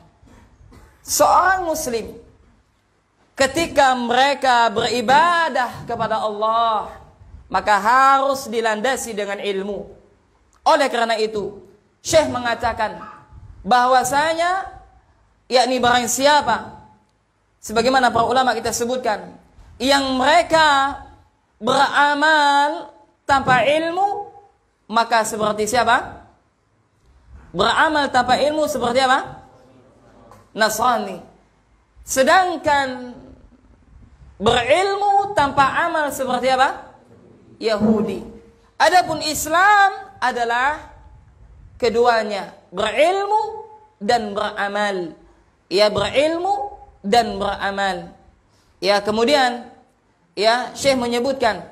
Speaker 1: seorang muslim ketika mereka beribadah kepada Allah, maka harus dilandasi dengan ilmu. Oleh karena itu, Syekh mengatakan bahwasanya yakni barang siapa, sebagaimana para ulama kita sebutkan, yang mereka beramal tanpa ilmu, maka seperti siapa? Beramal tanpa ilmu seperti apa? Nasrani. Sedangkan berilmu tanpa amal seperti apa? Yahudi. Adapun Islam adalah keduanya, berilmu dan beramal. Ya, berilmu dan beramal. Ya, kemudian ya Syekh menyebutkan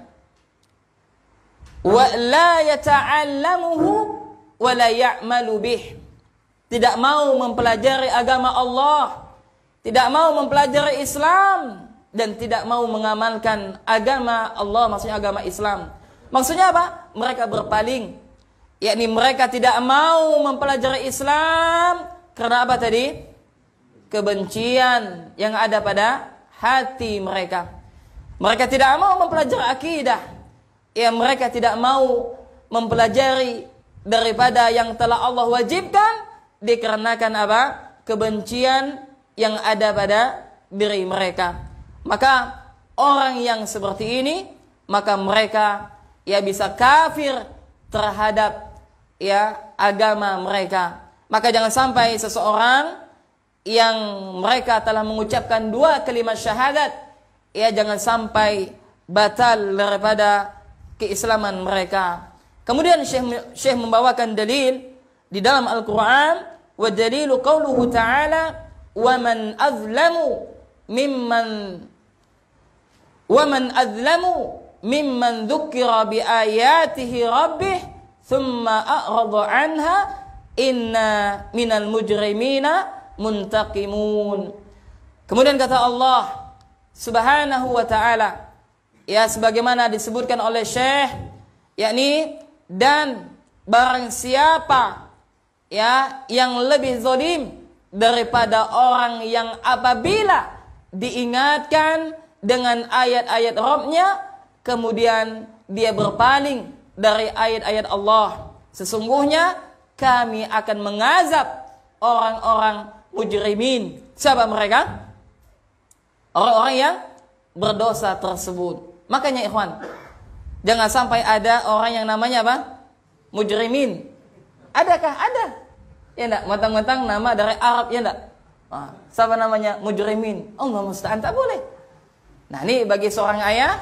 Speaker 1: wa la yata'allamuhu wa la ya'malu bih. Tidak mau mempelajari agama Allah, tidak mau mempelajari Islam, dan tidak mau mengamalkan agama Allah, maksudnya agama Islam. Maksudnya apa? Mereka berpaling, yakni mereka tidak mau mempelajari Islam karena apa tadi? Kebencian yang ada pada hati mereka. Mereka tidak mau mempelajari akidah. Ya, mereka tidak mau mempelajari daripada yang telah Allah wajibkan dikarenakan apa? Kebencian yang ada pada diri mereka. Maka orang yang seperti ini, maka mereka ya bisa kafir terhadap ya agama mereka. Maka jangan sampai seseorang yang mereka telah mengucapkan 2 kalimat syahadat, ya jangan sampai batal daripada keislaman mereka. Kemudian Syekh membawakan dalil di dalam Al-Quran, wa dalilu qauluhu ta'ala wa man azlamu mimman dzukira bi ayatihi rabbih thumma a'rada anha inna minal mujrimina muntaqimun. Kemudian kata Allah Subhanahu wa ta'ala, ya sebagaimana disebutkan oleh Syekh, yakni dan barang siapa ya yang lebih zalim daripada orang yang apabila diingatkan dengan ayat-ayat Rabb-nya kemudian dia berpaling dari ayat-ayat Allah. Sesungguhnya kami akan mengazab orang-orang mujrimin. Siapa mereka? Orang-orang yang berdosa tersebut. Makanya ikhwan, jangan sampai ada orang yang namanya apa? Mujrimin. Adakah? Ada. Ya enggak? Mentang-mentang nama dari Arab, ya enggak? Siapa namanya? Mujrimin. Allah musta'an, tak boleh. Nah, ini bagi seorang ayah,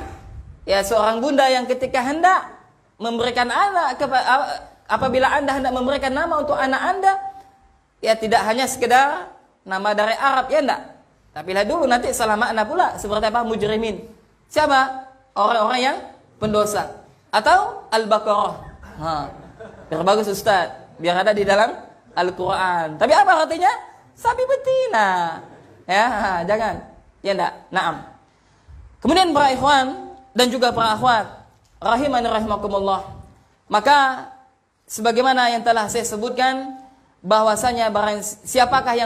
Speaker 1: ya seorang bunda yang ketika hendak memberikan anak, apabila Anda hendak memberikan nama untuk anak Anda, ya tidak hanya sekedar nama dari Arab, ya enggak? Tapi lihat dulu nanti salah makna pula, seperti apa? Mujrimin. Siapa? Orang-orang yang pendosa. Atau Al-Baqarah. Biar bagus Ustaz, biar ada di dalam Al-Quran. Tapi apa artinya? Sapi betina. Ya, jangan. Ya enggak? Naam. Kemudian para ikhwan dan juga para akhwat rahimani rahimakumullah. Maka sebagaimana yang telah saya sebutkan, bahwasanya barang siapakah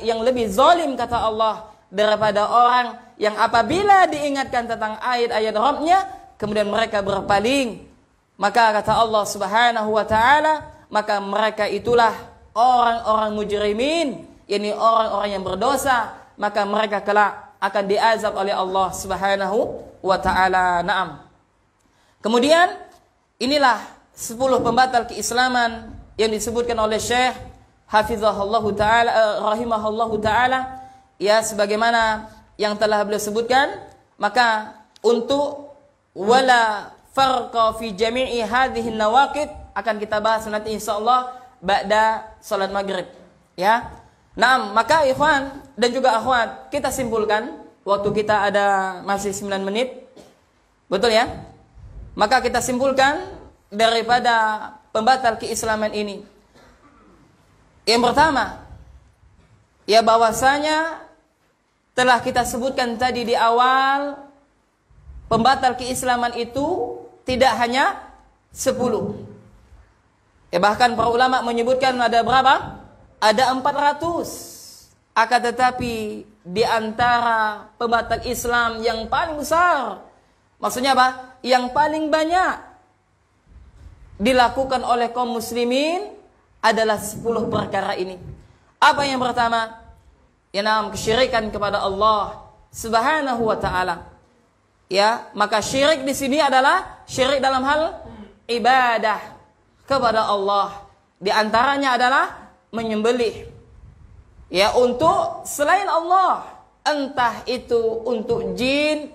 Speaker 1: yang lebih zalim kata Allah daripada orang yang apabila diingatkan tentang ayat-ayat Rabb-nya kemudian mereka berpaling. Maka kata Allah Subhanahu wa ta'ala, maka mereka itulah orang-orang mujrimin, yakni orang-orang yang berdosa, maka mereka kelak akan diazab oleh Allah Subhanahu wa ta'ala. Naam. Kemudian inilah 10 pembatal keislaman yang disebutkan oleh Syekh Hafizahullahu ta'ala rahimahullahu ta'ala, ya sebagaimana yang telah beliau sebutkan, maka untuk wala farqa fi jami'i hadhihi nawaqid akan kita bahas nanti insyaallah ba'da salat maghrib, ya. Nah, maka ikhwan dan juga akhwat, kita simpulkan waktu kita ada masih 9 menit. Betul ya? Maka kita simpulkan daripada pembatal keislaman ini. Yang pertama, ya bahwasanya telah kita sebutkan tadi di awal, pembatal keislaman itu tidak hanya 10. Ya bahkan para ulama menyebutkan ada berapa? Ada 400. Akan tetapi di antara pembatal Islam yang paling besar, maksudnya apa? Yang paling banyak dilakukan oleh kaum muslimin adalah 10 perkara ini. Apa yang pertama? Yang kesyirikan kepada Allah Subhanahu wa taala. Ya, maka syirik di sini adalah syirik dalam hal ibadah kepada Allah. Di antaranya adalah menyembelih ya untuk selain Allah, entah itu untuk jin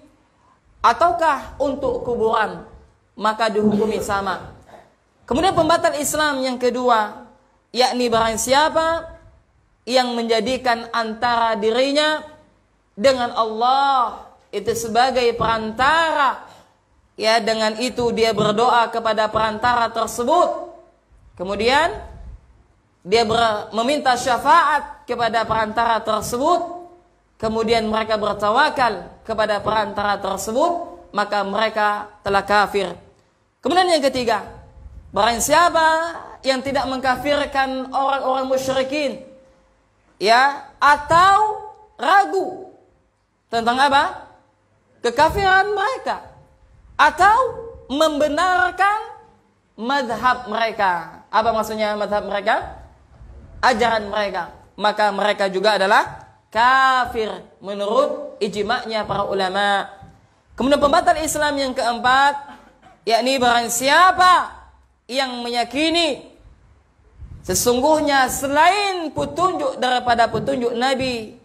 Speaker 1: ataukah untuk kuburan, maka dihukumi sama. Kemudian pembatal Islam yang kedua, yakni barang siapa yang menjadikan antara dirinya dengan Allah itu sebagai perantara, ya dengan itu dia berdoa kepada perantara tersebut, kemudian dia meminta syafaat kepada perantara tersebut, kemudian mereka bertawakal kepada perantara tersebut, maka mereka telah kafir. Kemudian yang ketiga, barang siapa yang tidak mengkafirkan orang-orang musyrikin, ya, atau ragu tentang apa? Kekafiran mereka, atau membenarkan madhab mereka. Apa maksudnya madhab mereka? Ajaran mereka, maka mereka juga adalah kafir menurut ijma'nya para ulama. Kemudian pembatal Islam yang keempat, yakni barang siapa yang meyakini sesungguhnya selain petunjuk daripada petunjuk Nabi,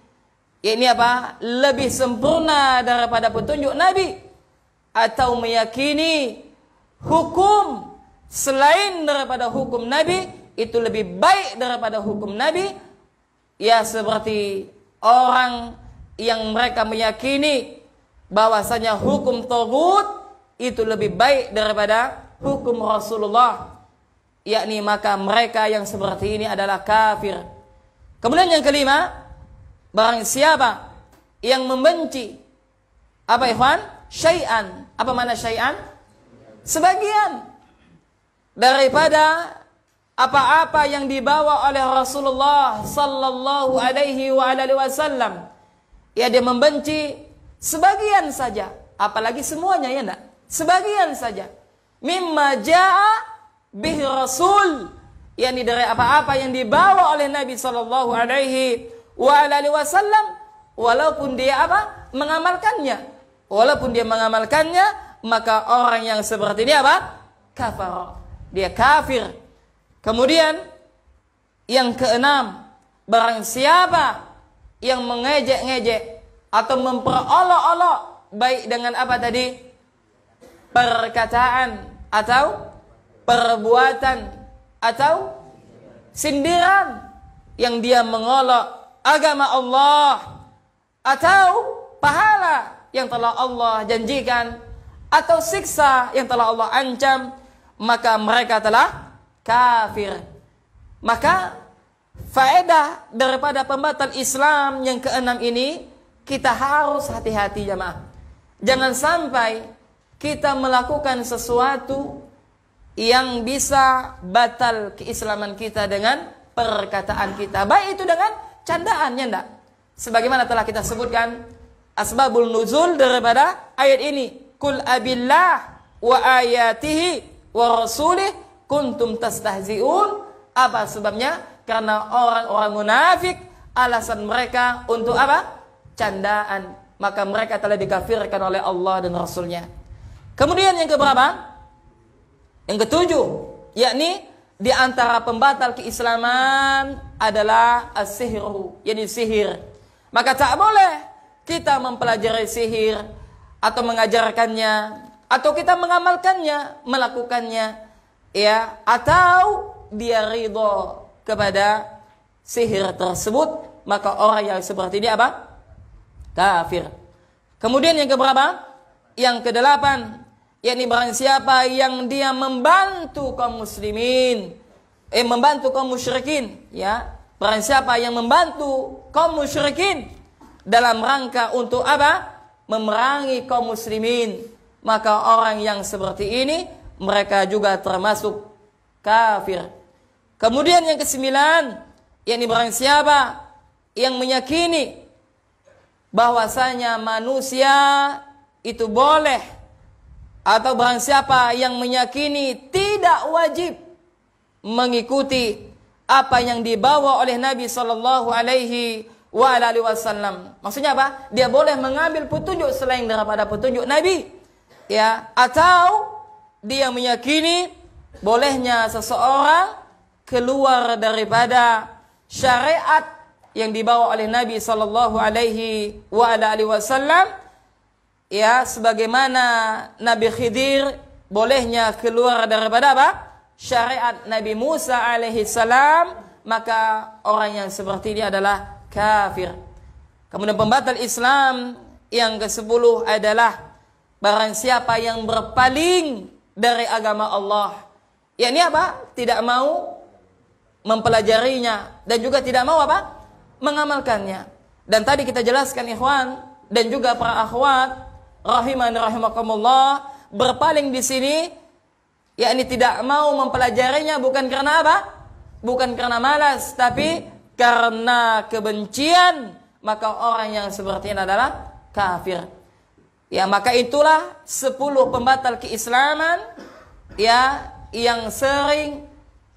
Speaker 1: yakni apa? Lebih sempurna daripada petunjuk Nabi, atau meyakini hukum selain daripada hukum Nabi itu lebih baik daripada hukum Nabi, ya seperti orang yang mereka meyakini bahwasanya hukum taghut itu lebih baik daripada hukum Rasulullah, yakni maka mereka yang seperti ini adalah kafir. Kemudian yang kelima, barang siapa yang membenci apa ikhwan? Syai'an. Apa makna syai'an? Sebagian daripada apa-apa yang dibawa oleh Rasulullah sallallahu alaihi wasallam. Ya, dia membenci sebagian saja, apalagi semuanya, ya enggak? Sebagian saja. Mimma jaa bihi Rasul, yakni dari apa-apa yang dibawa oleh Nabi sallallahu alaihi wasallam, walaupun dia apa? Mengamalkannya. Walaupun dia mengamalkannya, maka orang yang seperti ini apa? Kafar. Dia kafir. Kemudian yang keenam, barang siapa yang mengejek-ngejek atau memperolok-olok baik dengan apa tadi? Perkataan atau perbuatan atau sindiran yang dia mengolok agama Allah atau pahala yang telah Allah janjikan atau siksa yang telah Allah ancam, maka mereka telah kafir. Maka faedah daripada pembatal Islam yang keenam ini, kita harus hati-hati jamaah. Jangan sampai kita melakukan sesuatu yang bisa batal keislaman kita dengan perkataan kita, baik itu dengan candaannya enggak. Sebagaimana telah kita sebutkan asbabul nuzul daripada ayat ini, kul abillah wa ayatihi wa rasulih kuntum tastahzi'un. Apa sebabnya? Karena orang-orang munafik alasan mereka untuk apa? Candaan. Maka mereka telah dikafirkan oleh Allah dan Rasulnya. Kemudian yang keberapa? Yang ketujuh, yakni di antara pembatal keislaman adalah as-sihru, yakni sihir. Maka tak boleh kita mempelajari sihir atau mengajarkannya atau kita mengamalkannya, melakukannya, ya, atau dia ridho kepada sihir tersebut, maka orang yang seperti ini apa? Kafir. Kemudian yang keberapa? Yang kedelapan, yakni barang siapa yang dia membantu kaum muslimin, membantu kaum musyrikin, ya. Barang siapa yang membantu kaum musyrikin dalam rangka untuk apa? Memerangi kaum muslimin, maka orang yang seperti ini mereka juga termasuk kafir. Kemudian yang kesembilan, yakni barang siapa yang meyakini bahwasanya manusia itu boleh, atau barang siapa yang meyakini tidak wajib mengikuti apa yang dibawa oleh Nabi sallallahu alaihi wasallam. Maksudnya apa? Dia boleh mengambil petunjuk selain daripada petunjuk Nabi, ya, atau dia meyakini bolehnya seseorang keluar daripada syariat yang dibawa oleh Nabi sallallahu alaihi wasallam, ya, sebagaimana Nabi Khidir bolehnya keluar daripada apa? Syariat Nabi Musa alaihi salam, maka orang yang seperti ini adalah kafir. Kemudian pembatal Islam yang ke-10 adalah barang siapa yang berpaling dari agama Allah, yakni apa? Tidak mau mempelajarinya dan juga tidak mau apa? Mengamalkannya. Dan tadi kita jelaskan ikhwan dan juga para akhwat rahiman rahimakumullah, berpaling di sini yakni tidak mau mempelajarinya bukan karena apa? Bukan karena malas, tapi karena kebencian, maka orang yang seperti ini adalah kafir. Ya, maka itulah 10 pembatal keislaman, ya, yang sering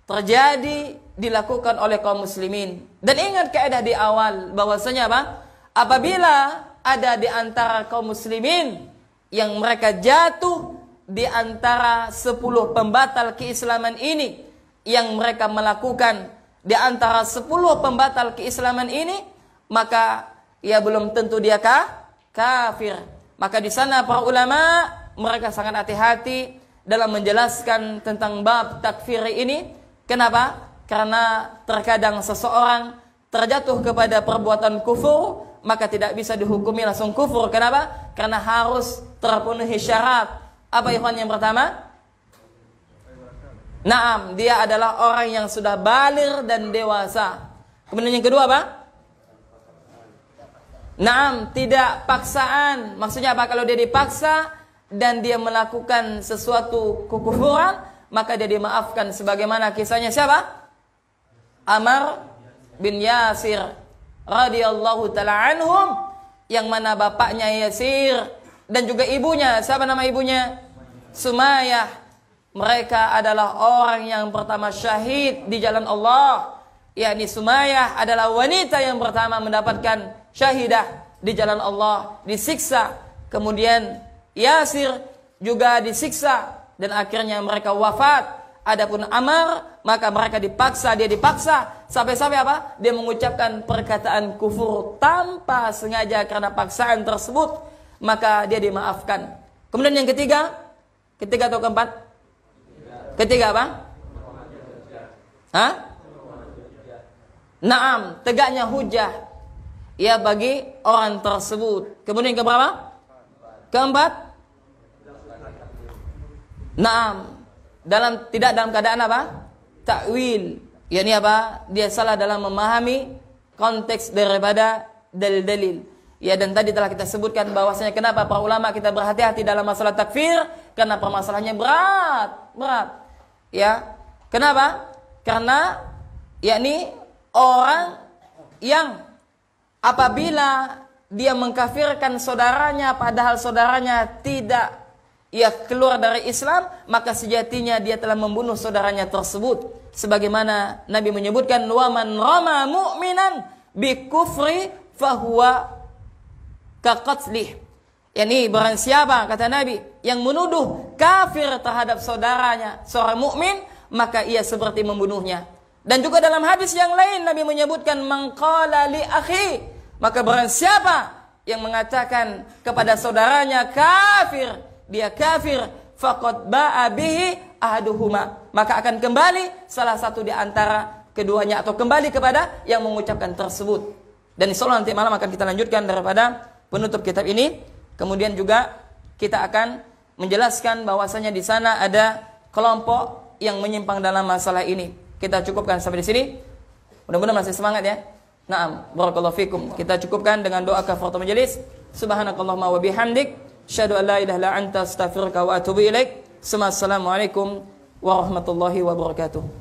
Speaker 1: terjadi dilakukan oleh kaum muslimin. Dan ingat kaidah di awal bahwasanya apa? Apabila ada di antara kaum muslimin yang mereka jatuh di antara 10 pembatal keislaman ini, yang mereka melakukan di antara 10 pembatal keislaman ini, maka ya belum tentu dia kafir. Maka di sana para ulama mereka sangat hati-hati dalam menjelaskan tentang bab takfir ini. Kenapa? Karena terkadang seseorang terjatuh kepada perbuatan kufur, maka tidak bisa dihukumi langsung kufur. Kenapa? Karena harus terpenuhi syarat. Apa ikhwan yang pertama? Naam, dia adalah orang yang sudah baligh dan dewasa. Kemudian yang kedua apa? Naam, tidak paksaan. Maksudnya apa? Kalau dia dipaksa dan dia melakukan sesuatu kekufuran, maka dia dimaafkan. Sebagaimana kisahnya siapa? Ammar bin Yasir radhiyallahu ta'ala anhum, yang mana bapaknya Yasir dan juga ibunya, siapa nama ibunya? Sumayyah. Mereka adalah orang yang pertama syahid di jalan Allah. Yakni Sumayyah adalah wanita yang pertama mendapatkan syahidah di jalan Allah, disiksa. Kemudian Yasir juga disiksa dan akhirnya mereka wafat. Adapun Ammar, maka mereka dipaksa, dia dipaksa sampai-sampai apa? Dia mengucapkan perkataan kufur tanpa sengaja karena paksaan tersebut, maka dia dimaafkan. Kemudian yang ketiga atau keempat? Ketiga apa? Hah? Naam, tegaknya hujah ya bagi orang tersebut. Kemudian yang keberapa? Keempat? Naam, tidak dalam keadaan apa? Takwil. yakni apa? Dia salah dalam memahami konteks daripada dalil-dalil. Ya, dan tadi telah kita sebutkan bahwasanya kenapa para ulama kita berhati-hati dalam masalah takfir, karena permasalahannya berat. Ya. Kenapa? Karena yakni orang yang apabila dia mengkafirkan saudaranya padahal saudaranya tidak keluar dari Islam, maka sejatinya dia telah membunuh saudaranya tersebut. Sebagaimana Nabi menyebutkan, wa man rama mu'minan bi kufri fahuwa kaqatlih. Yani barang siapa, kata Nabi, yang menuduh kafir terhadap saudaranya, seorang mukmin, maka ia seperti membunuhnya. Dan juga dalam hadis yang lain Nabi menyebutkan, man qala li akhi, maka barang siapa yang mengatakan kepada saudaranya kafir, dia kafir, faqad ba'a bihi ahaduhuma, maka akan kembali salah satu di antara keduanya atau kembali kepada yang mengucapkan tersebut. Dan insyaallah nanti malam akan kita lanjutkan daripada penutup kitab ini. Kemudian juga kita akan menjelaskan bahwasanya di sana ada kelompok yang menyimpang dalam masalah ini. Kita cukupkan sampai di sini. Mudah-mudahan masih semangat ya. Naam, barakallahu fikum. Kita cukupkan dengan doa kafaratul majelis. Subhanakallahumma wa bihamdik, asyhadu an la ilaha illa anta, astaghfiruka wa atubu ilaik. Assalamualaikum warahmatullahi wabarakatuh.